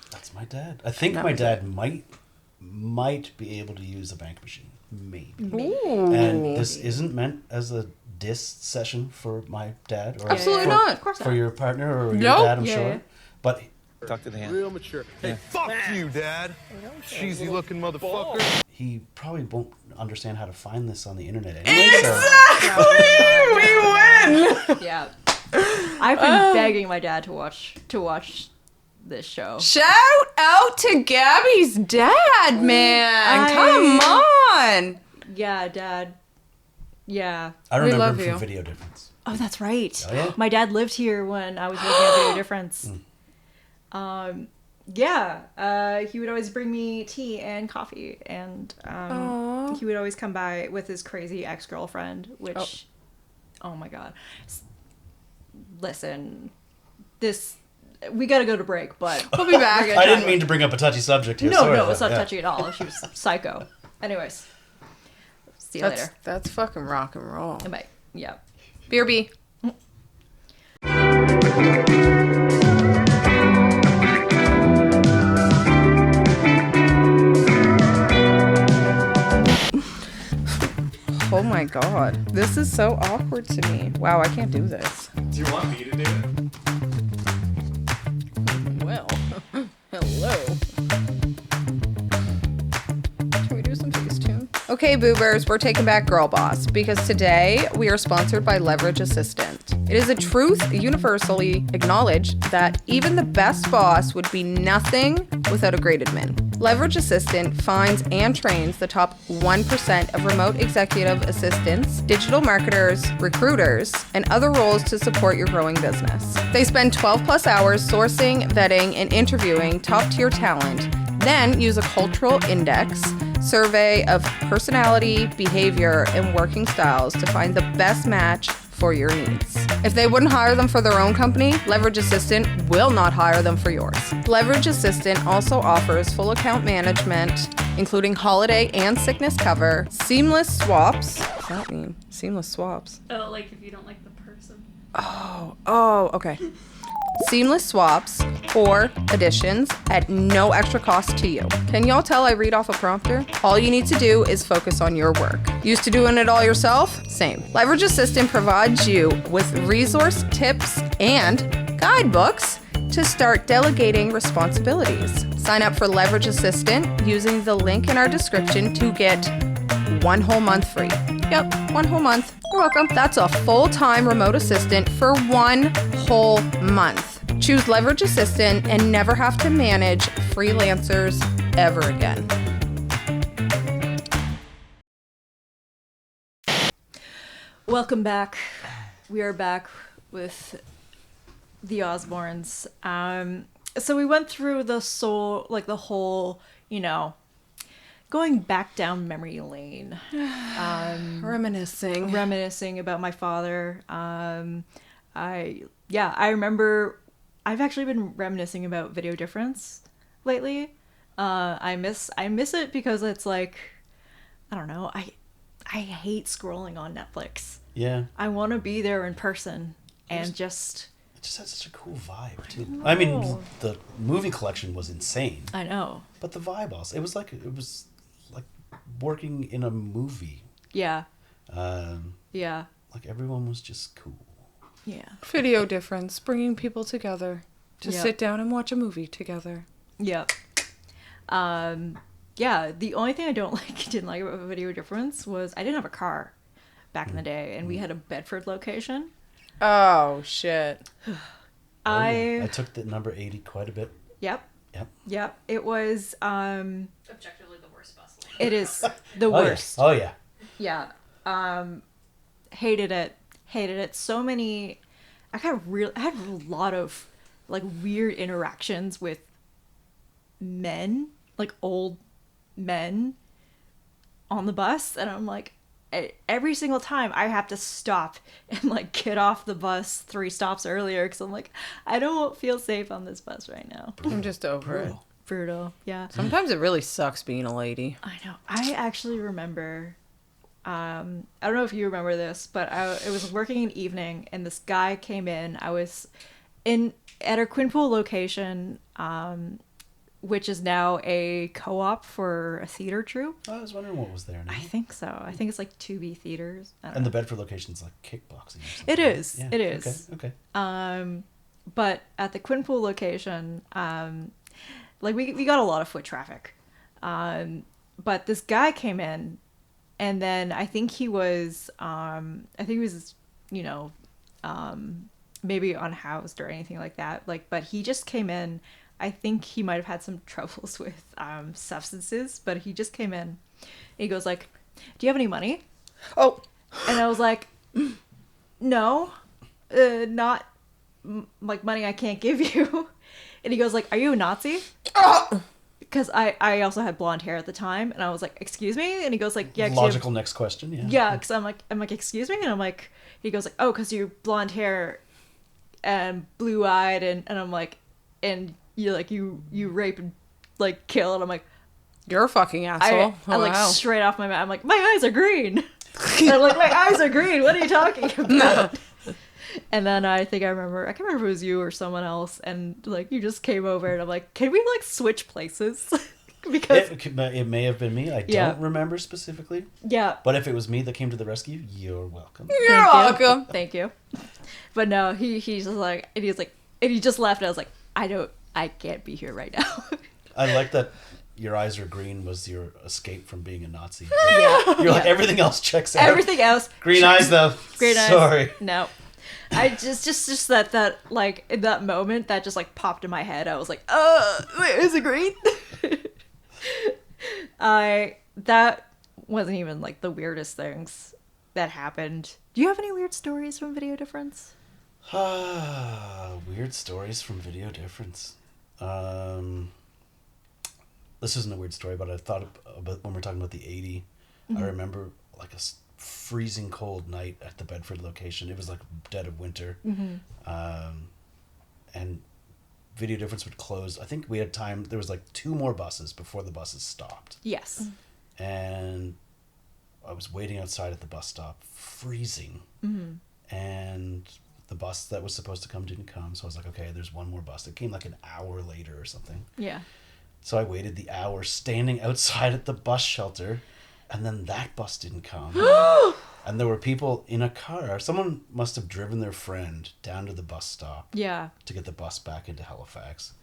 That's my dad. I think my dad might be able to use a bank machine. Maybe. Ooh. And this isn't meant as a diss session for my dad. Or absolutely not. Of course for not. your partner or Nope. your dad, I'm Yeah, sure. yeah. But talk to the hand. Real mature. Hey, fuck you, Dad. Cheesy looking motherfucker. he probably won't understand how to find this on the internet anyway. Exactly. We win. Yeah. I've been begging my dad to watch this show. Shout out to Gabby's dad, man. Come on. Yeah, Dad. Yeah. I remember love him you. from Video Difference. Oh, that's right. Oh, yeah? My dad lived here when I was working at Video Difference. He would always bring me tea and coffee, and he would always come by with his crazy ex-girlfriend, which, oh my god. Listen, we gotta go to break, but we'll be back. I didn't mean to bring up a touchy subject here. No, it's not touchy at all. She was psycho. Anyways, see you later. That's fucking rock and roll. Bye. Yeah. BRB. Oh my god. This is so awkward to me. Wow, I can't do this. Do you want me to do it? Well, hello. Can we do some Facetune? Okay, boobers, we're taking back Girl Boss because today we are sponsored by Leverage Assistant. It is a truth universally acknowledged that even the best boss would be nothing without a great admin. Leverage Assistant finds and trains the top 1% of remote executive assistants, digital marketers, recruiters, and other roles to support your growing business. They spend 12 plus hours sourcing, vetting, and interviewing top-tier talent, then use a cultural index survey of personality, behavior, and working styles to find the best match for your needs. If they wouldn't hire them for their own company, Leverage Assistant will not hire them for yours. Leverage Assistant also offers full account management, including holiday and sickness cover, seamless swaps. What does that mean? Seamless swaps. Oh, like if you don't like the person. Oh, okay. seamless swaps, or additions at no extra cost to you. Can y'all tell I read off a prompter? All you need to do is focus on your work. Used to doing it all yourself? Same. Leverage Assistant provides you with resource tips and guidebooks to start delegating responsibilities. Sign up for Leverage Assistant using the link in our description to get 1 whole month free. Yep, 1 whole month. You're welcome. That's a full-time remote assistant for 1 whole month. Choose Leverage Assistant and never have to manage freelancers ever again. Welcome back. We are back with the Osbournes. So we went through the whole, going back down memory lane. Reminiscing about my father. I remember I've actually been reminiscing about Video Difference lately. I miss it because it's like, I don't know, I hate scrolling on Netflix. Yeah. I want to be there in person and It just had such a cool vibe too. I mean, the movie collection was insane. I know. But the vibe also, it was like working in a movie. Yeah. Yeah. Like everyone was just cool. Yeah. Video Difference, bringing people together to Yep. sit down and watch a movie together. Yep. Yeah, the only thing I didn't like about Video Difference was I didn't have a car back in the day, and we had a Bedford location. Oh, shit. I took the number 80 quite a bit. Yep. Yep. Yep. It was Objectively the worst bus lane. it is the Oh, yeah. worst. Oh yeah. Yeah. Hated it. So many I had a lot of like weird interactions with men, like old men on the bus, and I'm like, every single time I have to stop and like get off the bus 3 stops earlier because I'm like, I don't feel safe on this bus right now. I'm just over it. Brutal. Yeah. Sometimes it really sucks being a lady. I know. I actually remember, I don't know if you remember this, but it was working an evening and this guy came in. I was at our Quinpool location, which is now a co-op for a theater troupe. I was wondering what was there now. I think so. I think it's like 2B theaters. And the Bedford location's like kickboxing or something. It is. Yeah. It is. Okay. But at the Quinpool location, like we got a lot of foot traffic. But this guy came in, and then I think he was, maybe unhoused or anything like that. Like, but he just came in. I think he might have had some troubles with substances, but he just came in. And he goes like, "Do you have any money?" Oh, and I was like, "No, not like money I can't give you." And he goes like, "Are you a Nazi?" Because I also had blonde hair at the time, and I was like, "Excuse me?" And he goes like, "Yeah." Logical next question. Yeah. Yeah, because I'm like, "Excuse me?" And I'm like, he goes like, "Oh, because you're blonde hair and blue eyed," and I'm like, "And you rape and like kill," and I'm like, "You're a fucking asshole." I like straight off my mouth. I'm like, "My eyes are green." And I'm like, "My eyes are green. What are you talking about?" And then I can't remember if it was you or someone else, and like you just came over, and I'm like, "Can we like switch places?" Because it may have been me. I don't remember specifically. Yeah. But if it was me that came to the rescue, you're welcome. You're welcome. Thank you. But no, he's just like, and he just left, and I was like, I can't be here right now. I like that your eyes are green was your escape from being a Nazi. Yeah. You're like, everything else checks out. Everything else. Green eyes though. Green eyes. Sorry. No. I just that like in that moment that just like popped in my head. I was like, wait, is it green? That wasn't even like the weirdest things that happened. Do you have any weird stories from Video Difference? Weird stories from Video Difference. This isn't a weird story, but I thought about when we're talking about the 80. Mm-hmm. I remember like a freezing cold night at the Bedford location. It was like dead of winter. Mm-hmm. And Video Difference would close. I think we had time. There was like 2 more buses before the buses stopped. Yes. And I was waiting outside at the bus stop, freezing. Mm-hmm. And the bus that was supposed to come didn't come. So I was like, okay, there's one more bus. It came like an hour later or something. Yeah. So I waited the hour standing outside at the bus shelter, and then that bus didn't come. And there were people in a car. Someone must have driven their friend down to the bus stop. Yeah. To get the bus back into Halifax.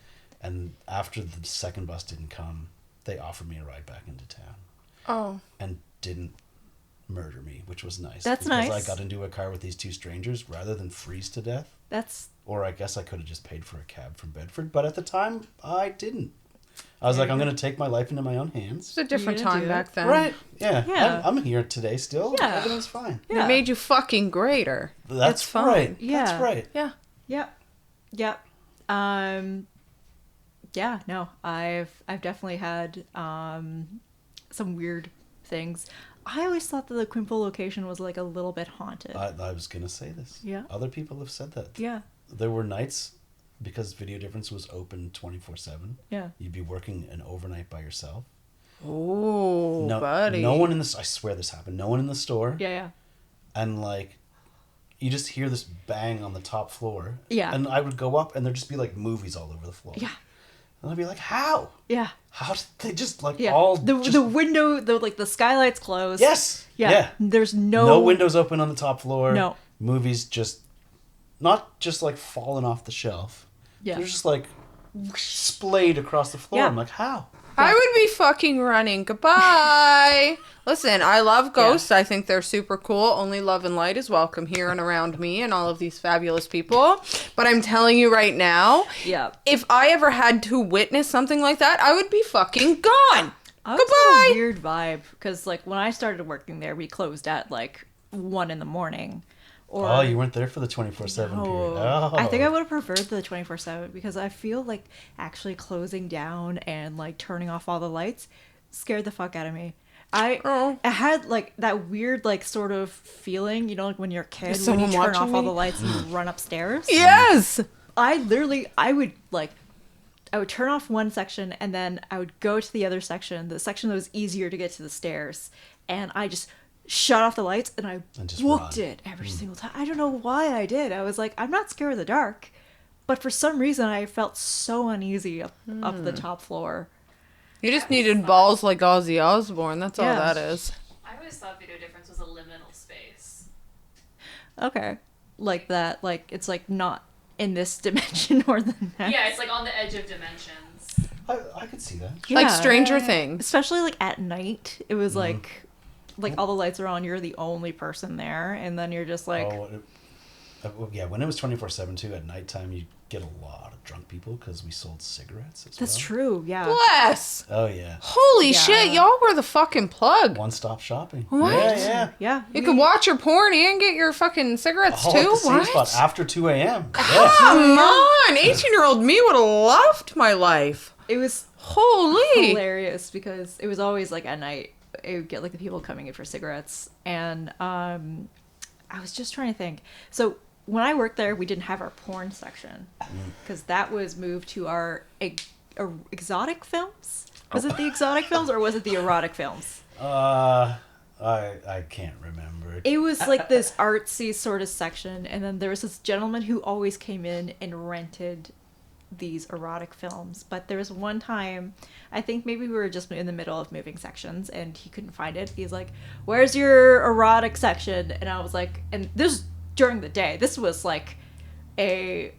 And after the second bus didn't come, they offered me a ride back into town. Oh. And didn't murder me, which was nice. That's because nice. I got into a car with these two strangers rather than freeze to death. Or I guess I could have just paid for a cab from Bedford, but at the time I didn't. I was like, I'm going to take my life into my own hands. It's a different time back then. Right? Yeah. Yeah. I'm here today still. Yeah. Everything's fine. It made you fucking greater. That's It's fine. right. Yeah. That's right. Yeah. Yep. Yep. Yeah, no, I've definitely had some weird things. I always thought that the Quimple location was like a little bit haunted. I was going to say this. Yeah. Other people have said that. Yeah. There were nights, because Video Difference was open 24/7. Yeah. You'd be working an overnight by yourself. Oh, buddy. No one in the... I swear this happened. No one in the store. Yeah. And like, you just hear this bang on the top floor. Yeah. And I would go up and there'd just be like movies all over the floor. Yeah. And I'd be like, how? Yeah. How did they just like Yeah. all... The window, the skylights closed. Yes. Yeah. There's No windows open on the top floor. No. Movies just... Not just like falling off the shelf. Yeah. They're just like splayed across the floor. Yeah. I'm like, how? I would be fucking running. Goodbye. Listen, I love ghosts. I think they're super cool. Only love and light is welcome here and around me and all of these fabulous people. But I'm telling you right now, if I ever had to witness something like that, I would be fucking gone. Goodbye. A weird vibe because like when I started working there, we closed at like 1 a.m. Or, oh, you weren't there for the 24/7 period. Oh. I think I would have preferred the 24/7 because I feel like actually closing down and like turning off all the lights scared the fuck out of me. I had like that weird like sort of feeling, you know, like when you're a kid Is when you someone turn off watching all me? the lights and you run upstairs. Yes. I would turn off one section and then I would go to the other section, the section that was easier to get to the stairs, and I just shut off the lights and I booked it every single time. I don't know why I did. I was like, I'm not scared of the dark, but for some reason I felt so uneasy up the top floor. You just needed balls like Ozzy Osbourne. That's all Yeah. that is. I always thought Video Difference was a liminal space. Okay. Like that, like it's like not in this dimension or the next. Yeah, it's like on the edge of dimensions. I could see that. Like Stranger Things. Especially like at night. It was like all the lights are on, you're the only person there, and then you're just like... yeah, when it was 24/7 too, at nighttime, you get a lot of drunk people because we sold cigarettes as That's well. true, yeah. Bless. Oh, yeah. Holy shit, y'all were the fucking plug. One-stop shopping. What? Yeah. You could watch your porn and get your fucking cigarettes All too? at the same What? spot after 2 a.m. Come on! 18-year-old me would have loved my life. It was hilarious because it was always like at night. It would get like the people coming in for cigarettes, and I was just trying to think. So when I worked there, we didn't have our porn section because that was moved to our exotic films. Was it the exotic films or was it the erotic films? I can't remember. It was like this artsy sort of section, and then there was this gentleman who always came in and rented these erotic films. But there was one time, I think maybe we were just in the middle of moving sections and he couldn't find it. He's like, where's your erotic section? And I was like, and this during the day, this was like a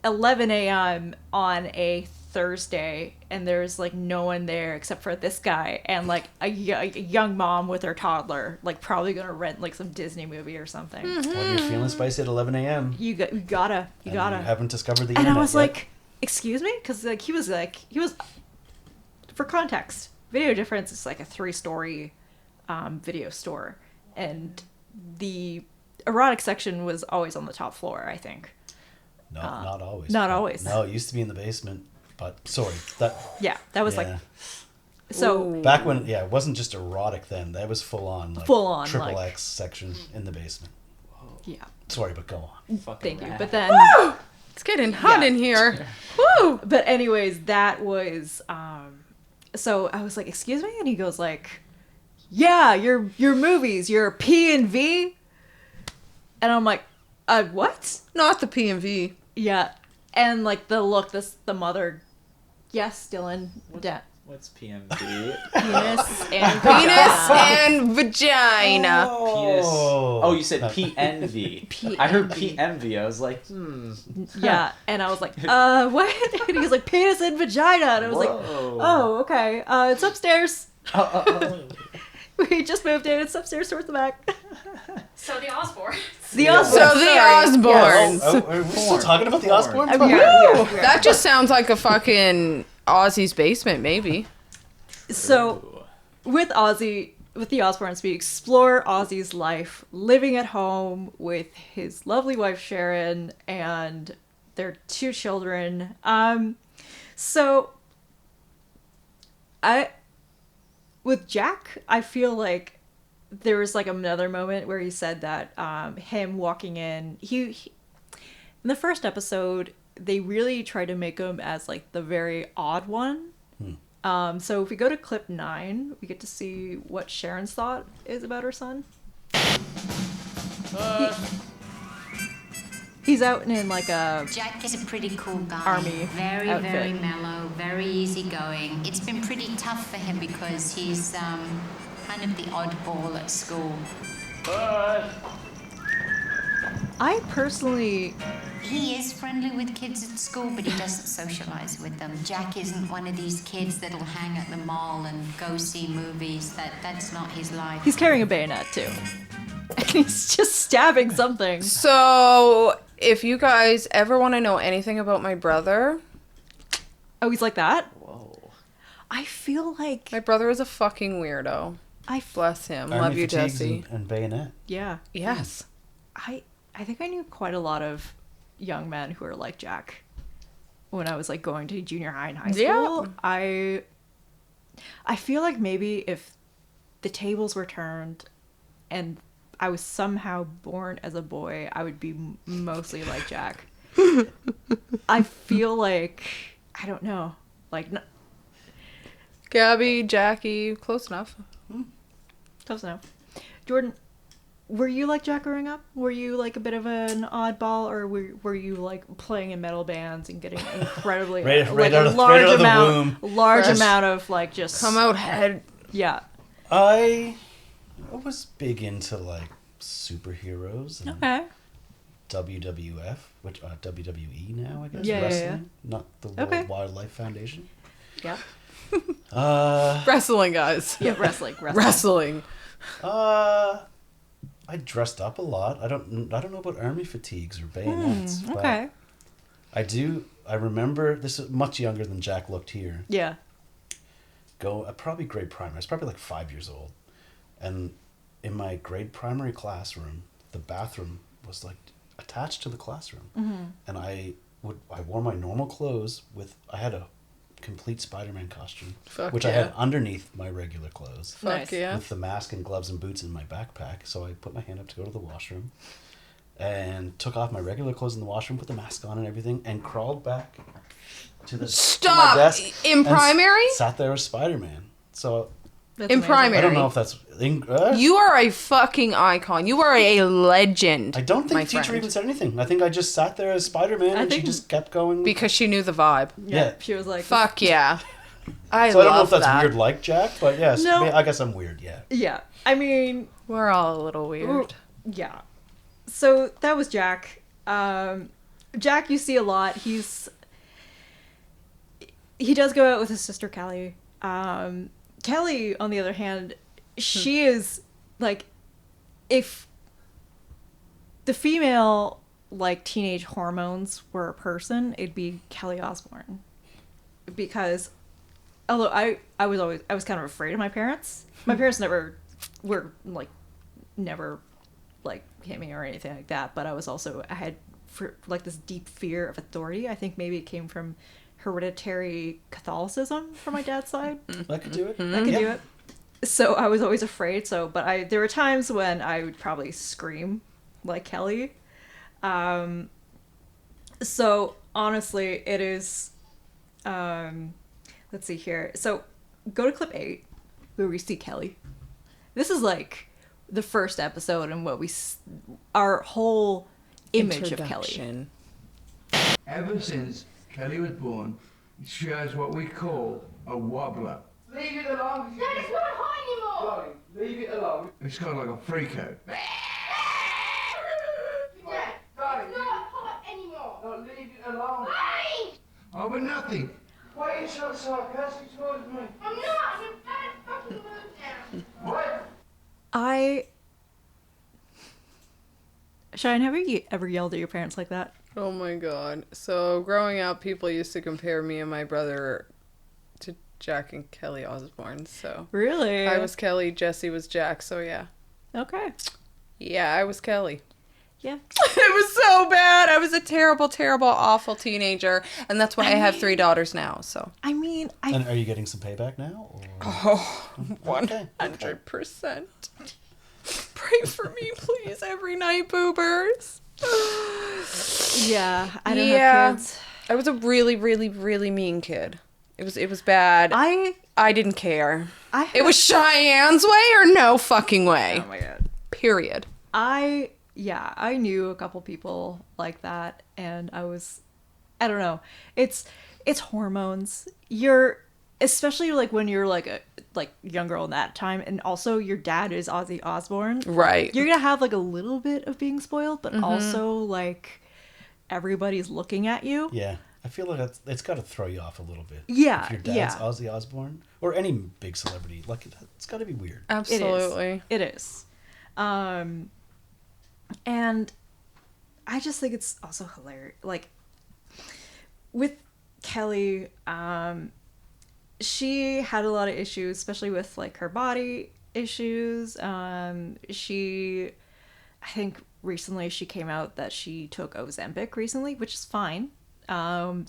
11 a.m. on a Thursday, and there's like no one there except for this guy and like a young mom with her toddler, like probably gonna rent like some Disney movie or something. When you're feeling spicy at 11 a.m. You gotta. You haven't discovered the And internet I was yet. like, excuse me? Because he was, for context, Video Difference is like a 3-story video store. And the erotic section was always on the top floor, I think. No, not always. Not always. No, it used to be in the basement. But sorry, that was like... So back when it wasn't just erotic then. That was full on triple like, X section in the basement. Yeah. Sorry, but go on. Thank you. But then it's getting hot in here. Woo! But anyways, that was so I was like, excuse me? And he goes like, yeah, your movies, your P and V. And I'm like, What? Not the PMV. Yeah. And like the look, the mother. Yes, Dylan. What's PMV? Penis and Penis and vagina. Penis. Oh, you said PNV. I heard PMV. I was like, Yeah, and I was like, what? And he was like, penis and vagina. And I was like, oh, okay. It's upstairs. We just moved in. It's upstairs towards the back. So the Osbournes. The Osbournes. So the Osbournes. Are we still talking about the Osbournes? That just sounds like a fucking Ozzy's basement, maybe. So, with the Osbournes, we explore Ozzy's life, living at home with his lovely wife Sharon and their 2 children. With Jack, I feel like there was like another moment where he said that him walking in, in the first episode, they really tried to make him as like the very odd one. So if we go to clip 9, we get to see what Sharon's thought is about her son. He's out in like a Jack is a pretty cool guy. Army very, outfit. very mellow, very easygoing. It's been pretty tough for him because he's kind of the oddball at school. I personally... He is friendly with kids at school, but he doesn't socialize with them. Jack isn't one of these kids that'll hang at the mall and go see movies. That's not his life. He's carrying a bayonet too. And he's just stabbing something. So, if you guys ever want to know anything about my brother... Oh, he's like that? Whoa. I feel like... My brother is a fucking weirdo. Bless him. Army Love you, fatigues Jesse. and bayonet. Yeah. Yes. I think I knew quite a lot of young men who are like Jack when I was like going to junior high and high school. Yeah. I feel like maybe if the tables were turned and I was somehow born as a boy, I would be mostly like Jack. I feel like, I don't know, like... Gabby, Jackie, close enough. Close enough. Jordan, were you like Jack growing up? Were you like a bit of an oddball, or were you like playing in metal bands and getting incredibly right out of the womb. Large amount of like just come out head? Yeah. I was big into like superheroes and WWF, which WWE now I guess wrestling, not the World Wildlife Foundation. Yeah. Wrestling, guys. Yeah, wrestling. I dressed up a lot. I don't know about army fatigues or bayonets. Okay. I remember, this is much younger than Jack looked here. Yeah. Probably grade primary. I was probably like 5 years old. And in my grade primary classroom, the bathroom was like attached to the classroom. Mm-hmm. And I wore my normal clothes I had a complete Spider-Man costume, which I had underneath my regular clothes. Fuck yeah. With the mask and gloves and boots in my backpack. So I put my hand up to go to the washroom and took off my regular clothes in the washroom, put the mask on and everything, and crawled back to my desk. In primary? Sat there as Spider-Man. So That's in amazing. primary. I don't know if that's... You are a fucking icon. You are a legend. I don't think the teacher even said anything. I think I just sat there as Spider-Man and she just kept going. Because she knew the vibe. Yeah. She was like... Fuck yeah. I don't know if love that's weird like Jack, but yes. No. I guess I'm weird, yeah. Yeah. I mean... We're all a little weird. Yeah. So that was Jack. Jack you see a lot. He does go out with his sister Kelly. Kelly, on the other hand, she is like, if the female like teenage hormones were a person, it'd be Kelly Osbourne. Because although I was kind of afraid of my parents. My parents never hit me or anything like that, but I had like this deep fear of authority. I think maybe it came from hereditary Catholicism from my dad's side. That could do it. That could do it. So I was always afraid. But there were times when I would probably scream like Kelly. So honestly, it is. Let's see here. So go to clip 8, where we see Kelly. This is like the first episode and our whole image of Kelly. Introduction. Ever since Kelly was born, she has what we call a wobbler. Leave it alone. Dad, it's not hot anymore. Darling, leave it alone. It's got like a freak out. Dad, it's not hot anymore. No, leave it alone. Why? Over nothing. Why are you so sarcastic towards me? I'm not. I'm in bad fucking mood now. What? Cheyenne, have you ever yelled at your parents like that? Oh my god. So growing up, people used to compare me and my brother to Jack and Kelly Osbournes. So Really? I was Kelly, Jesse was Jack. So yeah. Okay. Yeah, I was Kelly. Yeah. It was so bad. I was a terrible, terrible, awful teenager, and that's why I have 3 daughters now. So I mean, And are you getting some payback now? Or? Oh, Okay. 100%. Pray for me, please, every night, boobers. Yeah, I don't have kids. I was a really, really, really mean kid. It was bad. I didn't care. It was Cheyenne's way or no fucking way. Oh my god. Period. I knew a couple people like that, and I don't know. It's hormones. Especially like when you're like a young girl in that time, and also your dad is Ozzy Osbourne. Right. You're gonna have like a little bit of being spoiled, but also like everybody's looking at you. Yeah. I feel like it's got to throw you off a little bit. Yeah, If your dad's Ozzy Osbourne or any big celebrity, like it's got to be weird. Absolutely. It is. And I just think it's also hilarious. Like with Kelly, she had a lot of issues, especially with like her body issues. I think recently she came out that she took Ozempic recently, which is fine.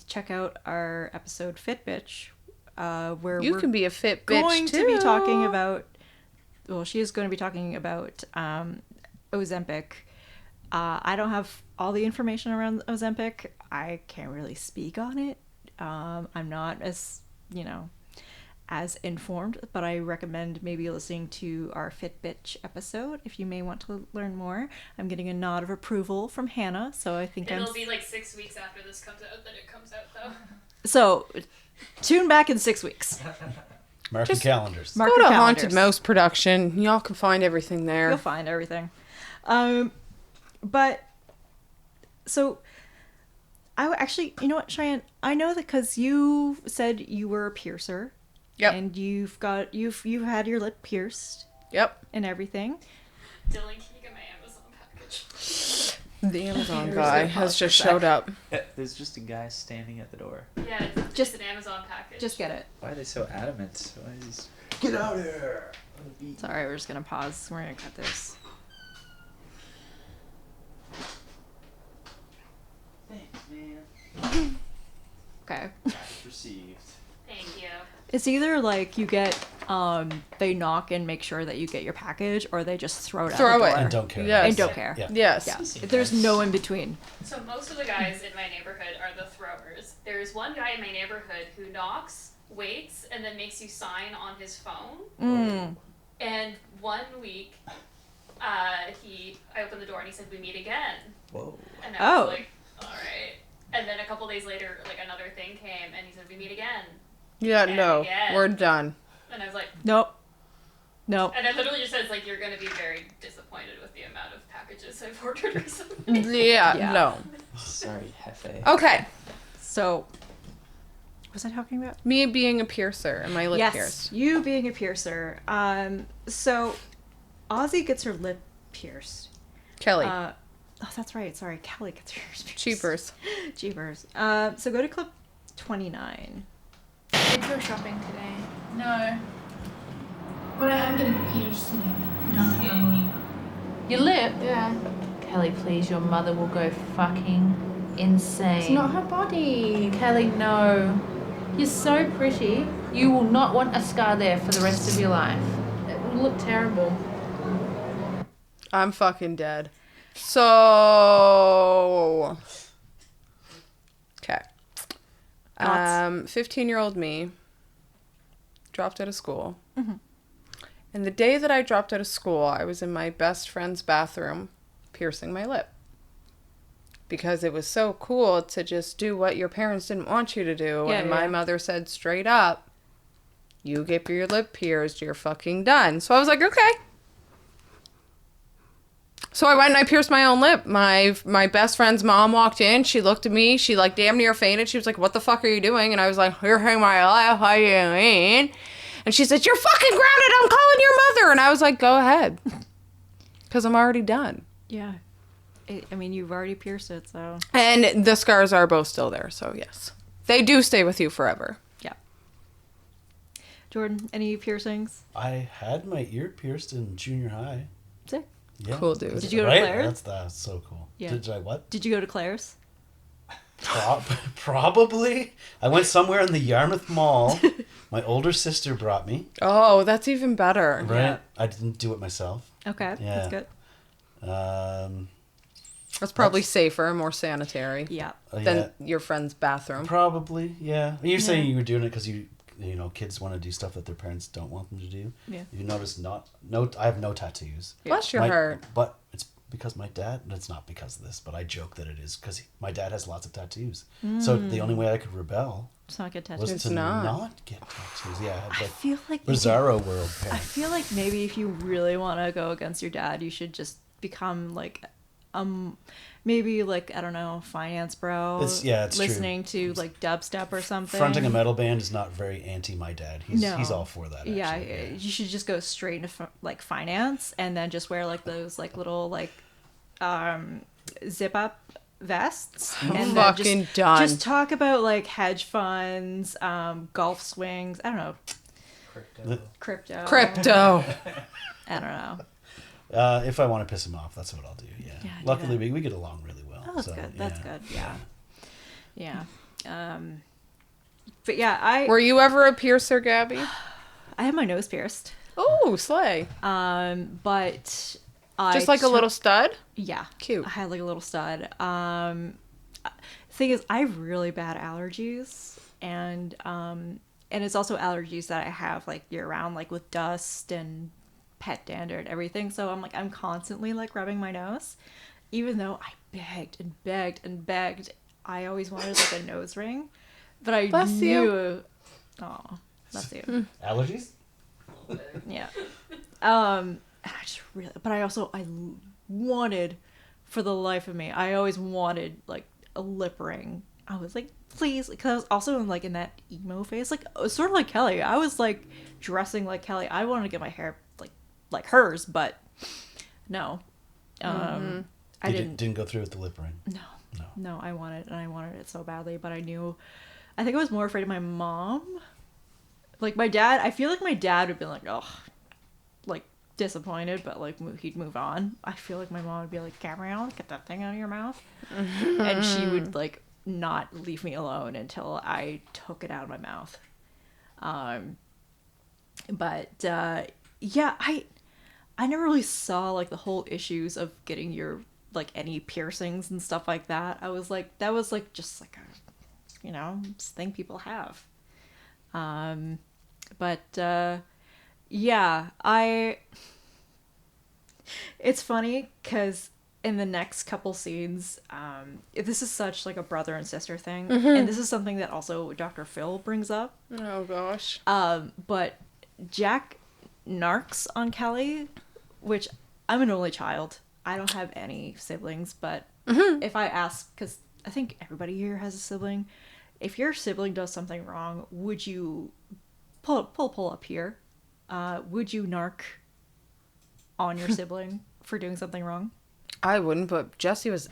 Check out our episode Fit Bitch, where You we're can be a fit bitch going too. to be talking about. Well, she is going to be talking about Ozempic. I don't have all the information around Ozempic. I can't really speak on it. I'm not as as informed, but I recommend maybe listening to our Fit Bitch episode if you may want to learn more. I'm getting a nod of approval from Hannah, so I think It'll be like 6 weeks after this comes out that it comes out, though. So, tune back in 6 weeks. Mark your calendars. Mark Go your to calendars. Haunted Mouse production. Y'all can find everything there. You'll find everything. But so I actually, you know what, Cheyenne? I know that because you said you were a piercer. Yep. And you've had your lip pierced. Yep. And everything. Dylan, can you get my Amazon package? The Amazon guy has just showed up. There's just a guy standing at the door. Yeah, it's just an Amazon package. Just get it. Why are they so adamant? Why is Get out of here! Sorry, we're just gonna pause. We're gonna cut this. Thanks, man. Okay. Received. Thank you. It's either like you get they knock and make sure that you get your package, or they just throw it out the door. And don't care. Yes. And don't care. Yeah. Yes. Yeah. There's no in between. So most of the guys in my neighborhood are the throwers. There's one guy in my neighborhood who knocks, waits, and then makes you sign on his phone. And 1 week, I opened the door and he said, "We meet again." Whoa. And I was like, all right. And then a couple days later, like another thing came and he said, "We meet again." Yeah, And no. again. We're done. And I was like, Nope. and I literally just said, it's like, you're going to be very disappointed with the amount of packages I've ordered recently. Yeah, no. Sorry, Hefe. Okay. So, what was I talking about? Me being a piercer and my lip Yes, pierced. you being a piercer. So Ozzy gets her lip pierced. Kelly. Oh, that's right. Sorry, Kelly gets hers pierced. Cheapers. Cheapers. So go to clip 29. Did you go shopping today? No. But I am getting pierced today. No. Your lip? Yeah. Kelly, please, your mother will go fucking insane. It's not her body. Kelly, no. You're so pretty. You will not want a scar there for the rest of your life. It will look terrible. I'm fucking dead. So... Okay. 15-year-old me dropped out of school. Mm-hmm. And the day that I dropped out of school, I was in my best friend's bathroom piercing my lip. because it was so cool to just do what your parents didn't want you to do. Yeah, And my yeah. mother said straight up, you get your lip pierced, you're fucking done. So I was like, okay. So I went and I pierced my own lip. My best friend's mom walked in. She looked at me. She like damn near fainted. She was like, what the fuck are you doing? And I was like, you're hurting my life. How you doing? And she said, you're fucking grounded. I'm calling your mother. And I was like, go ahead. Because I'm already done. Yeah. I mean, you've already pierced it, so. And the scars are both still there. So yes. They do stay with you forever. Yeah. Jordan, any piercings? I had my ear pierced in junior high. Sick. Yeah. Cool, dude. Did you go to Right? Claire's? That's so cool. Yeah. Did I what? Did you go to Claire's? Probably. I went somewhere in the Yarmouth Mall. My older sister brought me. Oh, that's even better. Right? Yeah. I didn't do it myself. Okay, Yeah. that's good. That's probably safer and more sanitary. Yeah. Than your friend's bathroom. Probably, yeah. You're saying Yeah. you were doing it because you know, kids want to do stuff that their parents don't want them to do. Yeah. You notice I have no tattoos. Bless your heart. But it's because my dad, it's not because of this, but I joke that it is because my dad has lots of tattoos. So the only way I could rebel It's not get tattoos. was to not get tattoos. Yeah, I had I feel like bizarro world I parents. feel like maybe if you really want to go against your dad, you should just become like maybe like, I don't know, finance bro. It's listening to like dubstep or something. Fronting a metal band is not very anti my dad. He's all for that. Yeah, Actually. you should just go straight into like finance and then just wear like those like little like zip up vests. I'm and fucking then done. Just talk about like hedge funds, golf swings. I don't know. Crypto. I don't know. If I want to piss him off, that's what I'll do. Yeah. Luckily, we get along really well. Oh, that's so, good. yeah. That's good. Yeah. But yeah, Were you ever a piercer, Gabby? I had my nose pierced. Oh, slay. But Just like a little stud? Yeah. Cute. I had like a little stud. Thing is, I have really bad allergies, and it's also allergies that I have like year round, like with dust and pet dander and everything. So I'm constantly like rubbing my nose, even though I begged and begged and begged. I always wanted like a nose ring, but I Bless knew. you. Oh, bless you. Allergies? Yeah. I just really, but I wanted, for the life of me, I always wanted like a lip ring. I was like, please, because I was also in like in that emo phase, like sort of like Kelly. I was like dressing like Kelly. I wanted to get my hair like hers, but no. I didn't go through with the lip ring. No, I wanted it so badly, but I think I was more afraid of my mom. Like my dad, I feel like my dad would be like, oh, like disappointed, but like he'd move on. I feel like my mom would be like, Gabrielle, get that thing out of your mouth. And she would like not leave me alone until I took it out of my mouth. Yeah, I never really saw like the whole issues of getting your like any piercings and stuff like that. I was like, that was like just like a, just thing people have. Yeah, it's funny because in the next couple scenes, this is such like a brother and sister thing, and this is something that also Dr. Phil brings up. Oh gosh. But Jack narcs on Kelly, which I'm an only child. I don't have any siblings, but if I ask, because I think everybody here has a sibling, if your sibling does something wrong, would you pull up here? Would you narc on your sibling for doing something wrong? I wouldn't, but Jesse's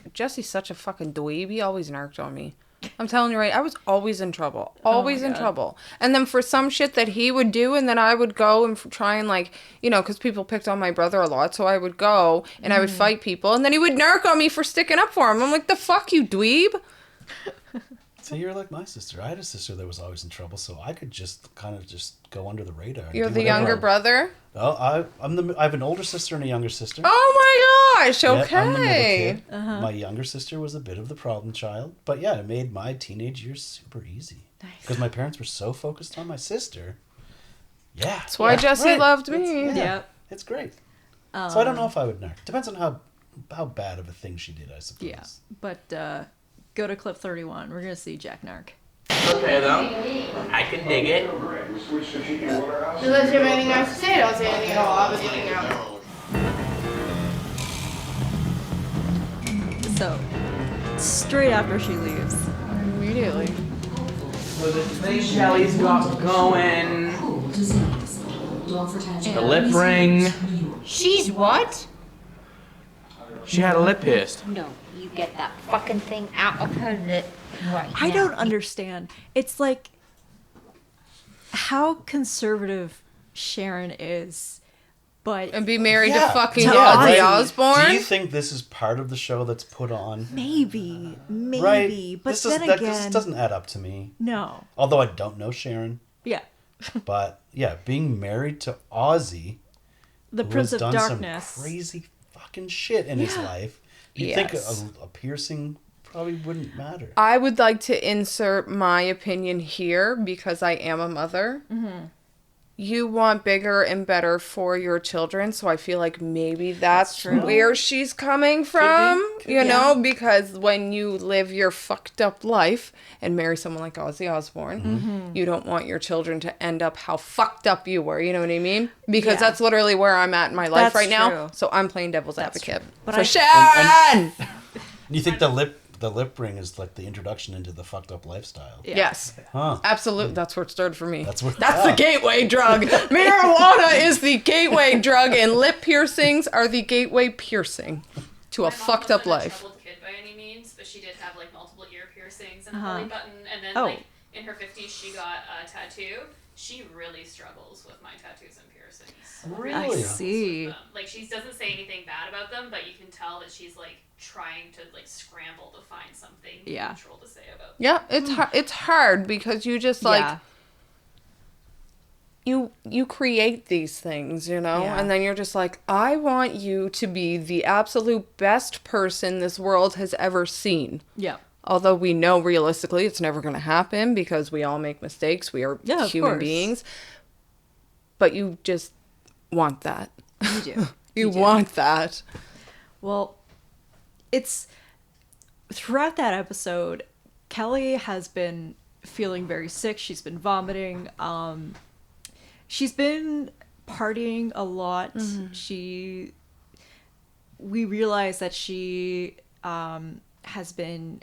such a fucking dweeb. He always narked on me. I'm telling you, right? I was always in trouble. Always in trouble. And then for some shit that he would do, and then I would go and try and like, because people picked on my brother a lot, so I would go and I would fight people, and then he would narc on me for sticking up for him. I'm like, the fuck, you dweeb? So you're like my sister. I had a sister that was always in trouble, so I could just kind of just go under the radar. You're the younger brother? Oh, I have an older sister and a younger sister. Oh my gosh, okay. Yeah, I'm the middle kid. My younger sister was a bit of the problem child, but yeah, it made my teenage years super easy. Nice. Because my parents were so focused on my sister. Yeah. That's why Jesse loved me. Yeah. It's great. So I don't know if I would narc. Depends on how how bad of a thing she did, I suppose. Yeah, but go to clip 31. We're gonna see Jack Narc. Okay, though. I can dig it. Unless you have anything nice to say, don't say anything at all. I was getting out. So, straight after she leaves. Immediately. So the thing Shelly's got going. The lip ring. She's what? She had a lip pierced. No, you get that fucking thing out of her lip right I now. don't understand. It's like how conservative Sharon is, but and be married to fucking right. Ozzy Osbourne. Do you think this is part of the show that's put on? Maybe, Right? but This doesn't add up to me. No. Although I don't know Sharon. Yeah. But yeah, being married to Ozzy, The who Prince has of done Darkness. some crazy fucking shit in his life. You'd think a piercing probably wouldn't matter. I would like to insert my opinion here because I am a mother. Mm-hmm. You want bigger and better for your children, so I feel like maybe that's true. where she's coming from, you know, Yeah. because when you live your fucked up life and marry someone like Ozzy Osbourne, Mhm. you don't want your children to end up how fucked up you were, you know what I mean? Because Yeah. that's literally where I'm at in my life That's right now, true. so I'm playing devil's advocate. But for I- Sharon! You think the lip ring is like the introduction into the fucked up lifestyle? Yes. Huh. Absolutely. That's where it started for me. That's what. That's the gateway drug. Marijuana is the gateway drug, and lip piercings are the gateway piercing to a fucked up life. Troubled kid by any means, but she did have like multiple ear piercings and a Uh-huh. belly button, and then Oh. like in her 50s she got a tattoo. She really struggles with my tattoos and piercings. Really? I see. Like she doesn't say anything bad about them, but you can tell that she's like trying to like scramble to find something neutral to say about them. Yeah, it's hard because you just like Yeah. you create these things, you know, Yeah. and then you're just like, I want you to be the absolute best person this world has ever seen. Yeah. Although we know realistically it's never going to happen because we all make mistakes. We are Yeah, of human course. beings. But you just want that. You do. You do. want that. Well, it's throughout that episode, Kelly has been feeling very sick. She's been vomiting. She's been partying a lot. Mhm. We realize that she has been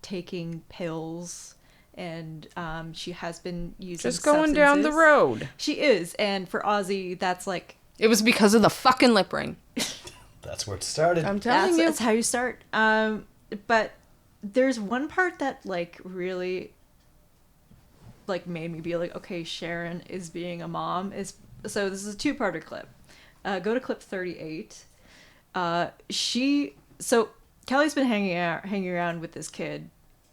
taking pills and she has been using Just going down the substances. road. She is, and for Ozzy, that's like It was because of the fucking lip ring. That's where it started. I'm telling you. That's how you start. But there's one part that like really like made me be like, okay, Sharon is being a mom. So this is a two-parter clip. Go to clip 38. So Kelly's been hanging around with this kid,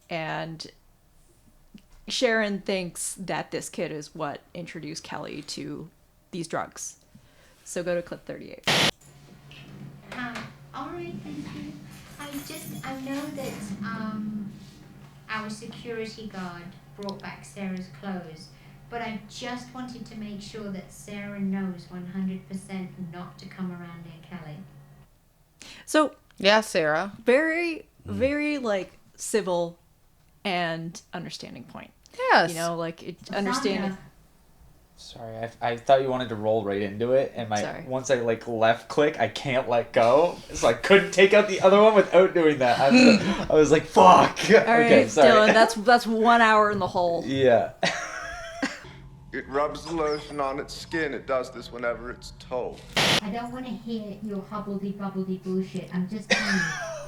and Sharon thinks that this kid is what introduced Kelly to these drugs. So go to clip 38. All right, thank you. I know that our security guard brought back Sarah's clothes, but I just wanted to make sure that Sarah knows 100% not to come around near Kelly. So yeah, Sarah. Very, very like civil and understanding point. Yes. You know, like understanding. Sorry, I thought you wanted to roll right into it, and Sorry. once I like left click, I can't let go, so I couldn't take out the other one without doing that. I was like, "Fuck!" All right, Okay, sorry. Dylan, that's 1 hour in the hole. Yeah. It rubs the lotion on its skin. It does this whenever it's told. I don't want to hear your hobbledy-bobbledy bullshit. I'm just telling you,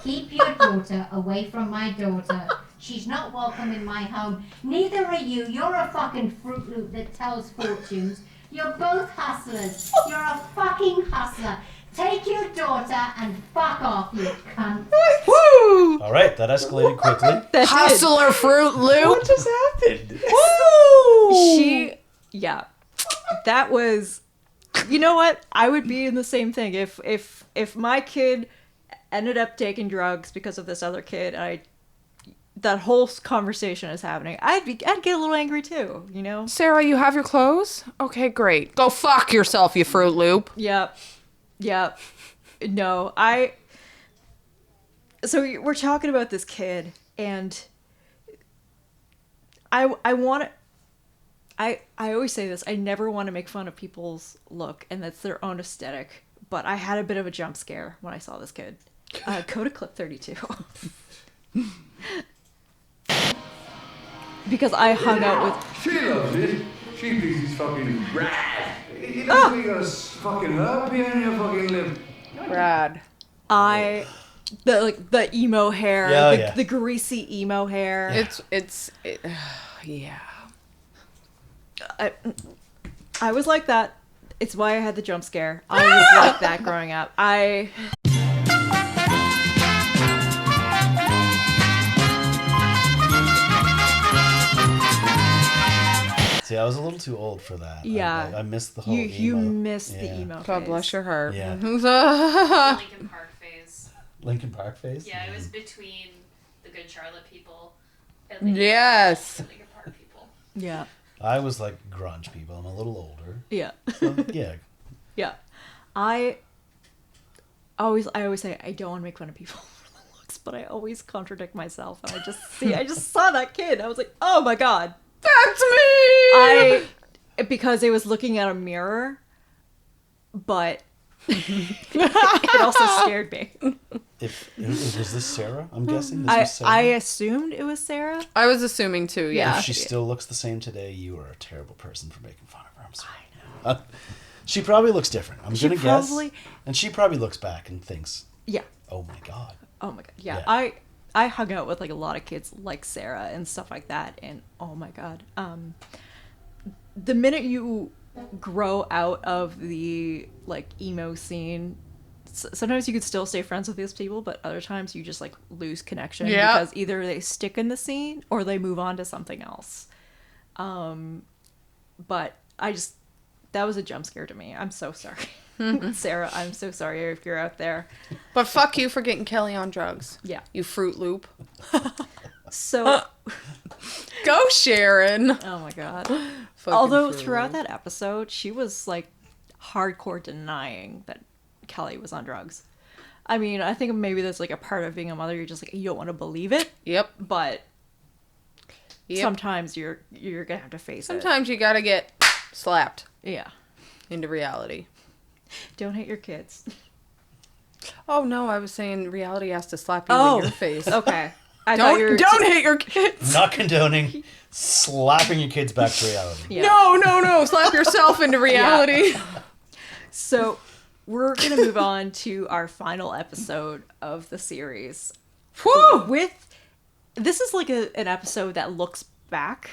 keep your daughter away from my daughter. She's not welcome in my home. Neither are you. You're a fucking Fruit Loop that tells fortunes. You're both hustlers. You're a fucking hustler. Take your daughter and fuck off, you cunt. Woo! All right, that escalated quickly. Hustler Fruit Loop. What just happened? She, yeah, that was. You know what? I would be in the same thing if my kid ended up taking drugs because of this other kid. That whole conversation is happening. I'd get a little angry too. You know. Sarah, you have your clothes? Okay, great. Go fuck yourself, you Fruit Loop. Yep. No, So we're talking about this kid, and I always say this. I never want to make fun of people's look, and that's their own aesthetic. But I had a bit of a jump scare when I saw this kid. Go to clip 32. Because I hung out with... She loves it. She thinks he's fucking rad. You know, you got a fucking herb here in your fucking lip. Rad. The emo hair, Yeah, the greasy emo hair. Yeah. I was like that. It's why I had the jump scare. I was like that growing up. See, I was a little too old for that. Yeah. I missed the whole emo. You missed the emo phase. God bless your heart. Yeah. Linkin Park phase. Linkin Park phase? Yeah, it was between the Good Charlotte people and Yes. Linkin Park people. Yeah. I was like grunge people. I'm a little older. Yeah. So, yeah. Yeah. I always say I don't want to make fun of people for their looks, but I always contradict myself, and I just saw that kid. I was like, oh my god, that's me. Because it was looking at a mirror, but it also scared me. Was this Sarah? I'm guessing this was Sarah. I assumed it was Sarah. I was assuming too. Yeah. If she still looks the same today, you are a terrible person for making fun of her. I'm sorry. I know. She probably looks different. I'm gonna guess. And she probably looks back and thinks, yeah. Oh my god. Oh my god. Yeah. I hung out with like a lot of kids like Sarah and stuff like that, and oh my god. The minute you grow out of the like emo scene, sometimes you could still stay friends with these people, but other times you just like lose connection because either they stick in the scene or they move on to something else. But that was a jump scare to me. I'm so sorry. Sarah, I'm so sorry if you're out there. But fuck you for getting Kelly on drugs. Yeah. You Fruit Loop. So go Sharon. Oh my god. Although throughout that episode, she was like hardcore denying that Kelly was on drugs. I mean, I think maybe that's like a part of being a mother. You're just like, you don't want to believe it. Yep. But sometimes you're gonna have to face it. Sometimes you gotta get slapped. Yeah. Into reality. Don't hate your kids. Oh no, I was saying reality has to slap you in your face. Okay. Don't hate your kids. Not condoning slapping your kids back to reality. Yeah. No. Slap yourself into reality. Yeah. So we're going to move on to our final episode of the series. Woo! This is like an episode that looks back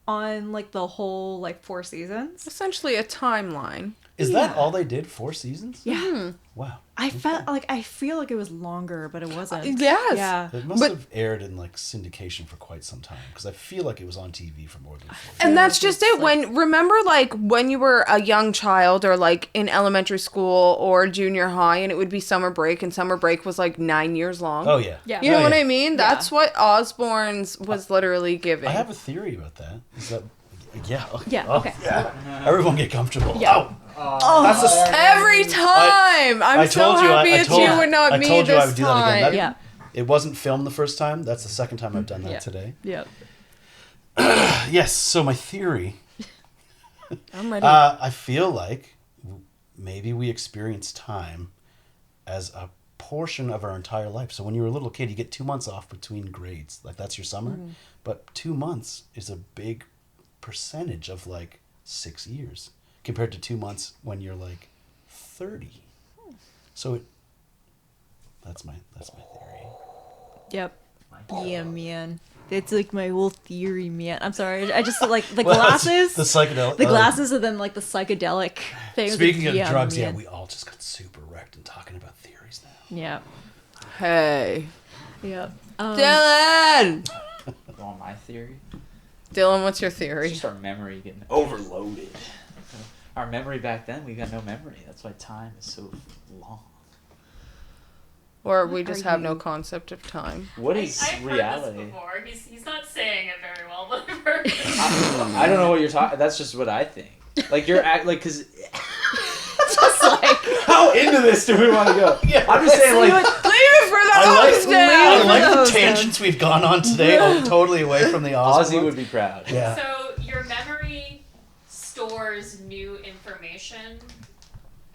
on like the whole like 4 seasons. Essentially a timeline. Is that all they did? 4 seasons? Yeah. Wow. I feel like it was longer, but it wasn't. Yes. Yeah. It must have aired in like syndication for quite some time because I feel like it was on TV for more than 4 years. And that's just it. Remember when you were a young child or like in elementary school or junior high and it would be summer break and summer break was like 9 years long. Oh yeah. You know what I mean? That's what Osbournes was literally giving. I have a theory about that. Is that okay. Yeah. Everyone get comfortable. Yeah. That's every time. I'm so happy it's you and not me told you I this would do that time. again. It wasn't filmed the first time. That's the second time I've done that today. Yeah. Yes. So my theory. I'm ready. I feel like maybe we experience time as a portion of our entire life. So when you're a little kid, you get 2 months off between grades. Like that's your summer. But 2 months is a big percentage of like 6 years compared to 2 months when you're like 30. So that's my theory. Yep. Yeah, man. That's like my whole theory, man. I'm sorry. I just like the glasses. The psychedelic. The glasses and then like the psychedelic thing. Speaking of drugs, man. We all just got super wrecked and talking about theories now. Yeah. Hey. Yep. Dylan! You want my theory? Dylan, what's your theory? It's just our memory getting overloaded. Our memory back then, we got no memory. That's why time is so long. Or we just have no concept of time. What is I've reality? Heard this before. He's not saying it very well, but I've heard it. I don't know what you're talking. That's just what I think. Like you're because. Just like How into this do we want to go? I'm just saying, like, leave it I like the tangents we've gone on today. Totally away from the Osbournes. Ozzy would be proud. Yeah. So your memory stores new information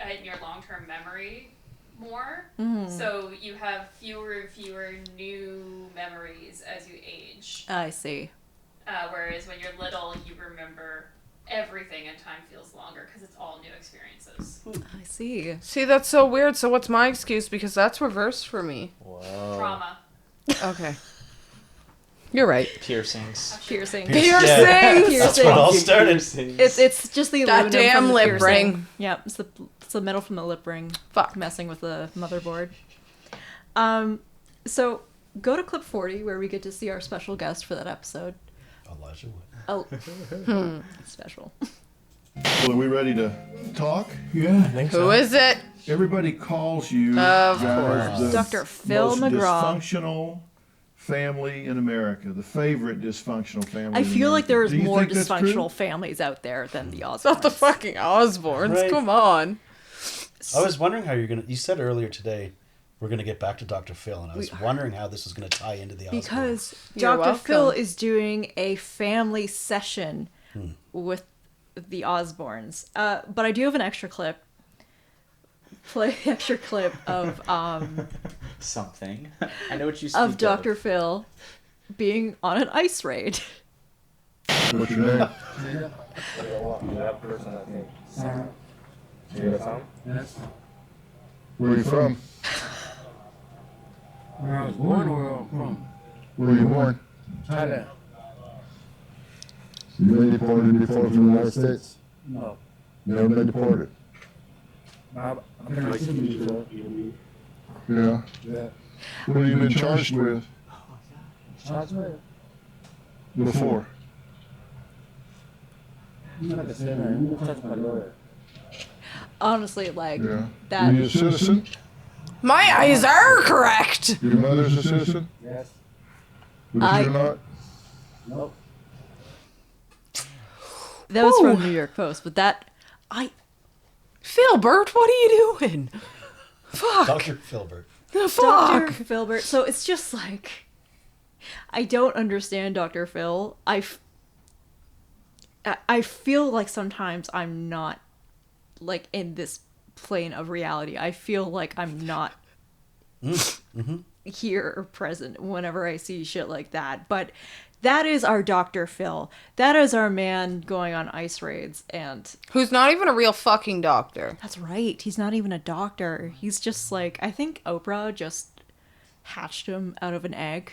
in your long-term memory more. So you have fewer and fewer new memories as you age. I see. Whereas when you're little, you remember everything and time feels longer because it's all new experiences. I see. See, that's so weird. So what's my excuse? Because that's reversed for me. Whoa. Trauma. Okay. You're right. Piercings. Piercing. That's what all started. It's just the that aluminum damn from the lip piercing. ring. Yep, it's the metal from the lip ring. Fuck. Messing with the motherboard. So go to clip 40 where we get to see our special guest for that episode. Elijah Wood. Oh, special. Well, are we ready to talk? Yeah, I think so. Who is it? Everybody calls you Of guys course. the Dr. Phil most McGraw. dysfunctional family in America, the favorite dysfunctional family. I in feel like America. there's Do you more think that's true? dysfunctional families out there than the Osbournes. Not the fucking Osbournes. Right. Come on. I was wondering how you said earlier today we're gonna get back to Dr. Phil, and I was wondering how this was gonna tie into the Osbournes. Because You're Dr. Phil welcome. is doing a family session with the Osbournes. But I do have an extra clip. Play extra clip of Something. I know what you speak of Dr. Phil being on an ice raid. What's your name? That person, I think. Sarah. You from? Yes. Where are you from? Where I was born or where I'm from? Where were you born? Thailand. So you been deported before from the United States? No. Never been deported? I've been received before. Yeah. Yeah. What have you been charged with Charged with? before? I'm not gonna say that. I'm gonna touch my lawyer. Honestly, like Yeah. that. Are you a citizen? My eyes are correct. Your mother's a citizen? Yes. But you're not? Nope. That was Ooh. from New York Post, but that Philbert, what are you doing? Fuck. Dr. Philbert. The fuck. Dr. Philbert. So it's just like I don't understand Dr. Phil. I feel like sometimes I'm not like in this plane of reality. I feel like I'm not here or present whenever I see shit like that. But that is our Dr. Phil. That is our man going on ice raids, and Who's not even a real fucking doctor. that's right. He's not even a doctor. He's just like, I think Oprah just hatched him out of an egg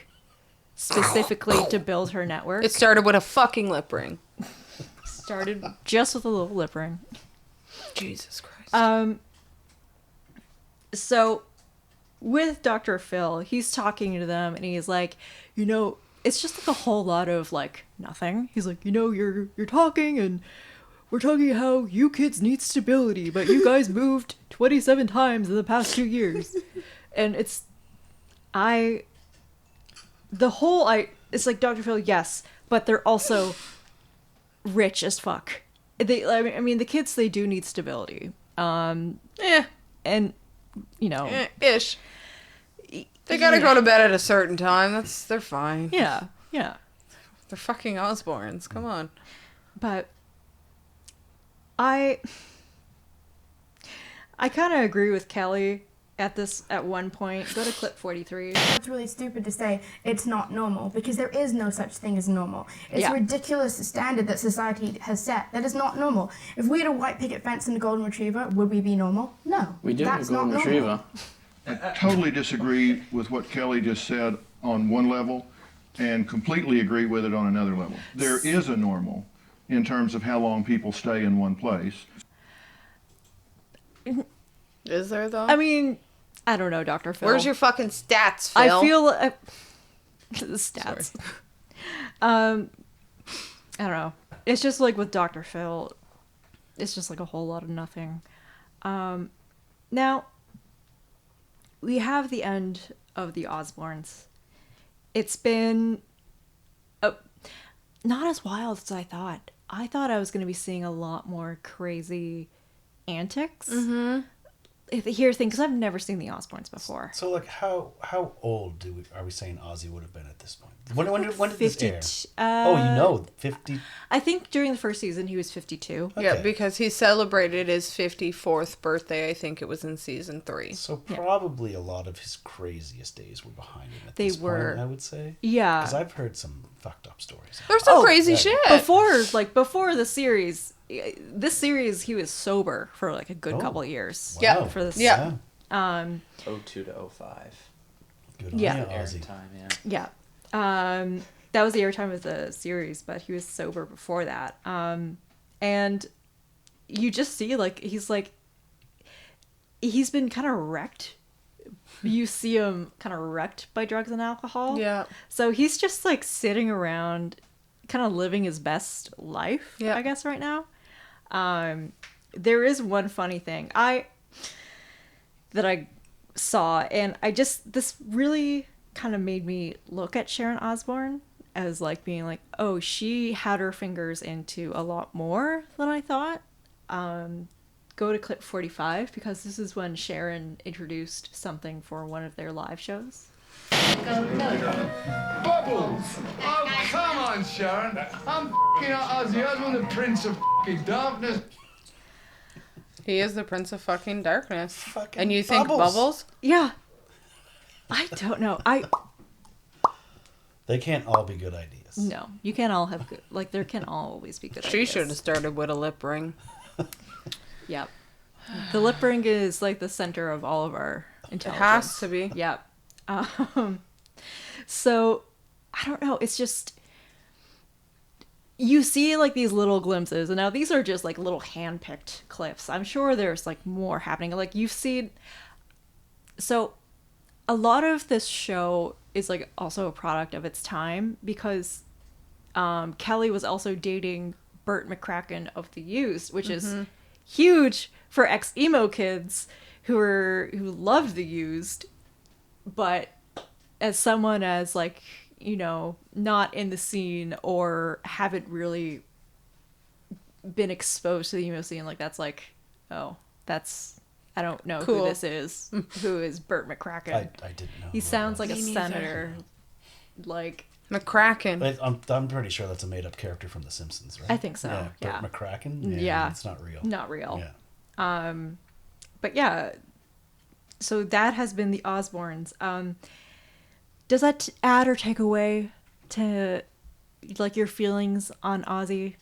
specifically to build her network. It started with a fucking lip ring. Started just with a little lip ring. Jesus Christ. So with Dr. Phil, he's talking to them and he's like, you know, it's just like a whole lot of like nothing. He's like, you know, you're talking and we're talking how you kids need stability, but you guys moved 27 times in the past 2 years. And it's like Dr. Phil, yes, but they're also rich as fuck. I mean, the kids, they do need stability. And you know, Ish. They gotta go to bed at a certain time. They're fine. Yeah. They're fucking Osbournes. Come on. But I kind of agree with Kelly at one point. Go to clip 43. It's really stupid to say it's not normal because there is no such thing as normal. It's a ridiculous standard that society has set. That is not normal. If we had a white picket fence and a golden retriever, would we be normal? No. We do have That's a golden not retriever. normal. I totally disagree with what Kelly just said on one level and completely agree with it on another level. There is a normal in terms of how long people stay in one place. Is there though? I mean, I don't know, Dr. Phil. Where's your fucking stats, Phil? I feel the stats. I don't know. It's just like with Dr. Phil, it's just like a whole lot of nothing. Now we have the end of the Osbournes. It's been not as wild as I thought. I thought I was going to be seeing a lot more crazy antics. here's the thing, because I've never seen the Osbournes before. So, like, how old are we saying Ozzy would have been at this point? When did this air? 50. I think during the first season he was 52. Yeah, because he celebrated his 54th birthday. I think it was in season 3. So probably a lot of his craziest days were behind him at They this were. point, I would say. Yeah. Because I've heard some fucked up stories. There's some crazy shit. Before the series, this series he was sober for like a good couple of years. Wow. Yeah. For this. Yeah. 02 to 05. Good Yeah. on you, Airing Ozzy. time, yeah. Yeah. That was the airtime of the series, but he was sober before that. And you just see he's been kind of wrecked. You see him kind of wrecked by drugs and alcohol. Yeah. So he's just like sitting around kind of living his best life, I guess, right now. There is one funny thing that I saw, and this really kind of made me look at Sharon Osbourne as like being like, oh, she had her fingers into a lot more than I thought. Go to clip 45, because this is when Sharon introduced something for one of their live shows. Bubbles! Oh, come on, Sharon. I'm f***ing Ozzy Osbourne, the Prince of f***ing Darkness. He is the Prince of fucking Darkness. Fucking and you think Bubbles? Yeah. I don't know. They can't all be good ideas. No, you can't all have good, like, there can always be good She ideas. should have started with a lip ring. Yep. The lip ring is like the center of all of our intelligence. It has to be. Yep. So I don't know. It's just, you see like these little glimpses, and now these are just like little hand-picked clips. I'm sure there's like more happening. Like you've seen, so a lot of this show is like also a product of its time, because Kelly was also dating Burt McCracken of The Used, which is huge for ex-emo kids who loved The Used, but as someone as like, you know, not in the scene or haven't really been exposed to the emo scene, like that's like, oh, that's, I don't know who this is. Who is Burt McCracken? I didn't know. He sounds like a senator. Like McCracken. I'm pretty sure that's a made-up character from The Simpsons, right? I think so. Yeah. Burt McCracken? Yeah. It's not real. Not real. Yeah. But yeah, so that has been the Osbournes. Does that add or take away to like your feelings on Ozzy,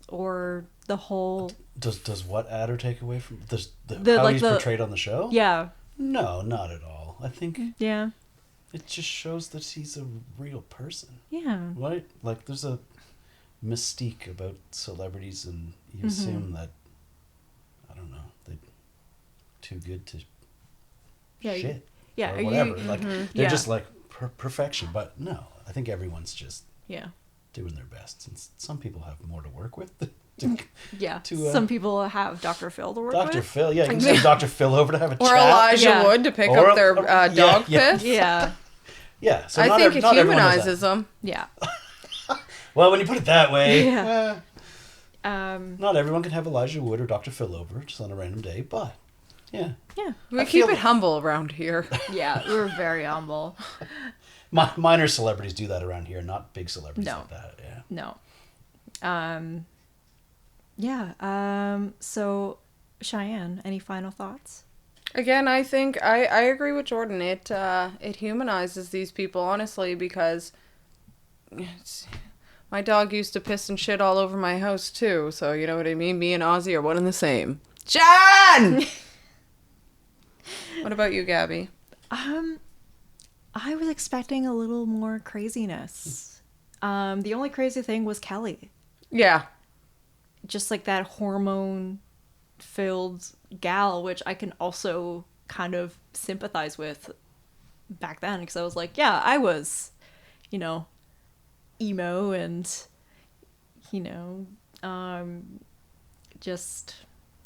or the whole? Does what add or take away from how like he's portrayed on the show? Yeah. No, not at all. I think. Yeah. It just shows that he's a real person. Yeah. Right? Like there's a mystique about celebrities, and you assume that, I don't know, they're too good to shit. Yeah. Or whatever. Like they're just like perfection. But no, I think everyone's just doing their best. Since some people have more to work with. Some people have Dr. Phil to work with. Dr. Phil, yeah. You can send Dr. Phil over to have a chat. Or Elijah Wood to pick up their dog piss. Yeah. Yeah. So I think it humanizes them. Yeah. Well, when you put it that way, not everyone can have Elijah Wood or Dr. Phil over just on a random day, but yeah. We keep it humble around here. Yeah, we're very humble. Minor celebrities do that around here, not big celebrities like that. Yeah. No. So Chyenne, any final thoughts? Again, I think I agree with Jordan. It humanizes these people, honestly, because my dog used to piss and shit all over my house too. So you know what I mean? Me and Ozzy are one and the same. John! What about you, Gabby? I was expecting a little more craziness. The only crazy thing was Kelly. Yeah. Just like that hormone-filled gal, which I can also kind of sympathize with back then, because I was like, yeah, I was, you know, emo and, you know, just,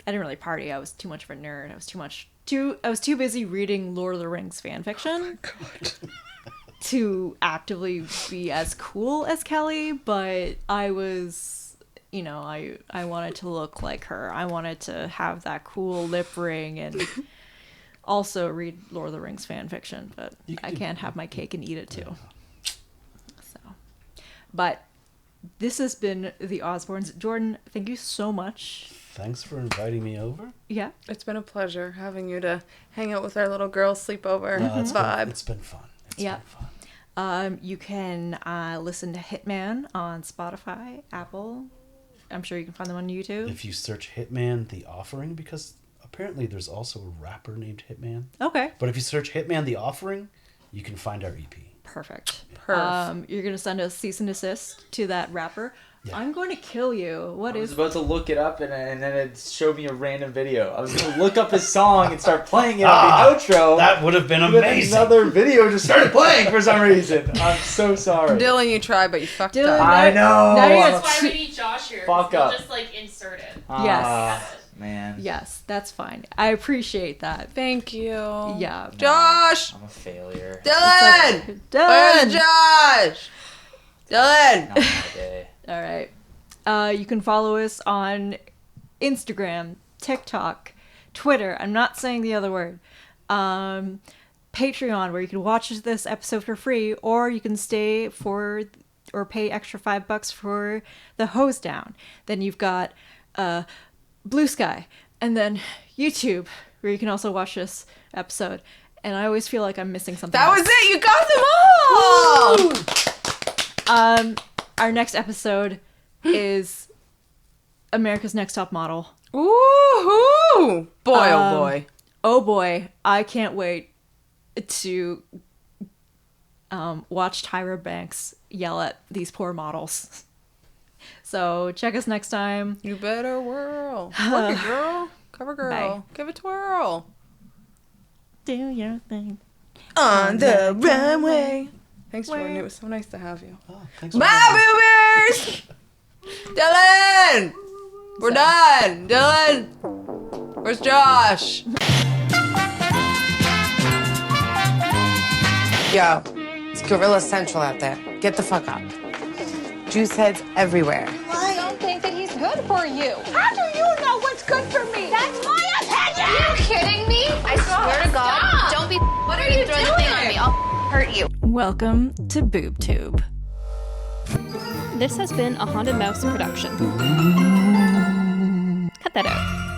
I didn't really party. I was too much of a nerd. I was too busy reading Lord of the Rings fan fiction to actively be as cool as Kelly, but I was you know, I wanted to look like her. I wanted to have that cool lip ring and also read Lord of the Rings fan fiction, but I can't have my cake and eat it too. So, but this has been the Osbournes. Jordan, thank you so much. Thanks for inviting me over. Yeah. It's been a pleasure having you to hang out with our little girl sleepover vibe. It's been fun. You can listen to Hitman on Spotify, Apple. I'm sure you can find them on YouTube. If you search Hitman The Offering, because apparently there's also a rapper named Hitman. Okay. But if you search Hitman The Offering, you can find our EP. Perfect. You're going to send a cease and desist to that rapper. Yeah. I'm going to kill you. I was about to look it up and then it showed me a random video. I was going to look up his song and start playing it on the outro. That would have been amazing. Another video just started playing for some reason. I'm so sorry. Dylan, you tried, but you fucked up. I know. That's why we need Josh here. Fuck We'll up. just like insert it. Yes. Man. Yes, that's fine. I appreciate that. Thank you. Yeah. Josh! I'm a failure. Dylan! Where's Josh? Dylan! All right. You can follow us on Instagram, TikTok, Twitter. I'm not saying the other word. Patreon, where you can watch this episode for free, or you can stay for or pay extra $5 for the hose down. Then you've got Blue Sky, and then YouTube, where you can also watch this episode. And I always feel like I'm missing something. That was it. You got them all. Our next episode is America's Next Top Model. Ooh, boy, oh boy. Oh boy, I can't wait to watch Tyra Banks yell at these poor models. So check us next time. You better whirl. Work it, girl. Cover girl. Bye. Give it a twirl. Do your thing. On the runway. Thanks, Jordan. It was so nice to have you. Oh, thanks. Bye, boomers! Dylan! We're done! Dylan! Where's Josh? Yo, it's Gorilla Central out there. Get the fuck up. Juice heads everywhere. I don't think that he's good for you. How do you know what's good for me? That's my opinion! Are you kidding me? I swear to God, Stop. don't be What are you throw the thing on me. I'll hurt you. Welcome to BoobTube. This has been a Haunted Mouse production. Cut that out.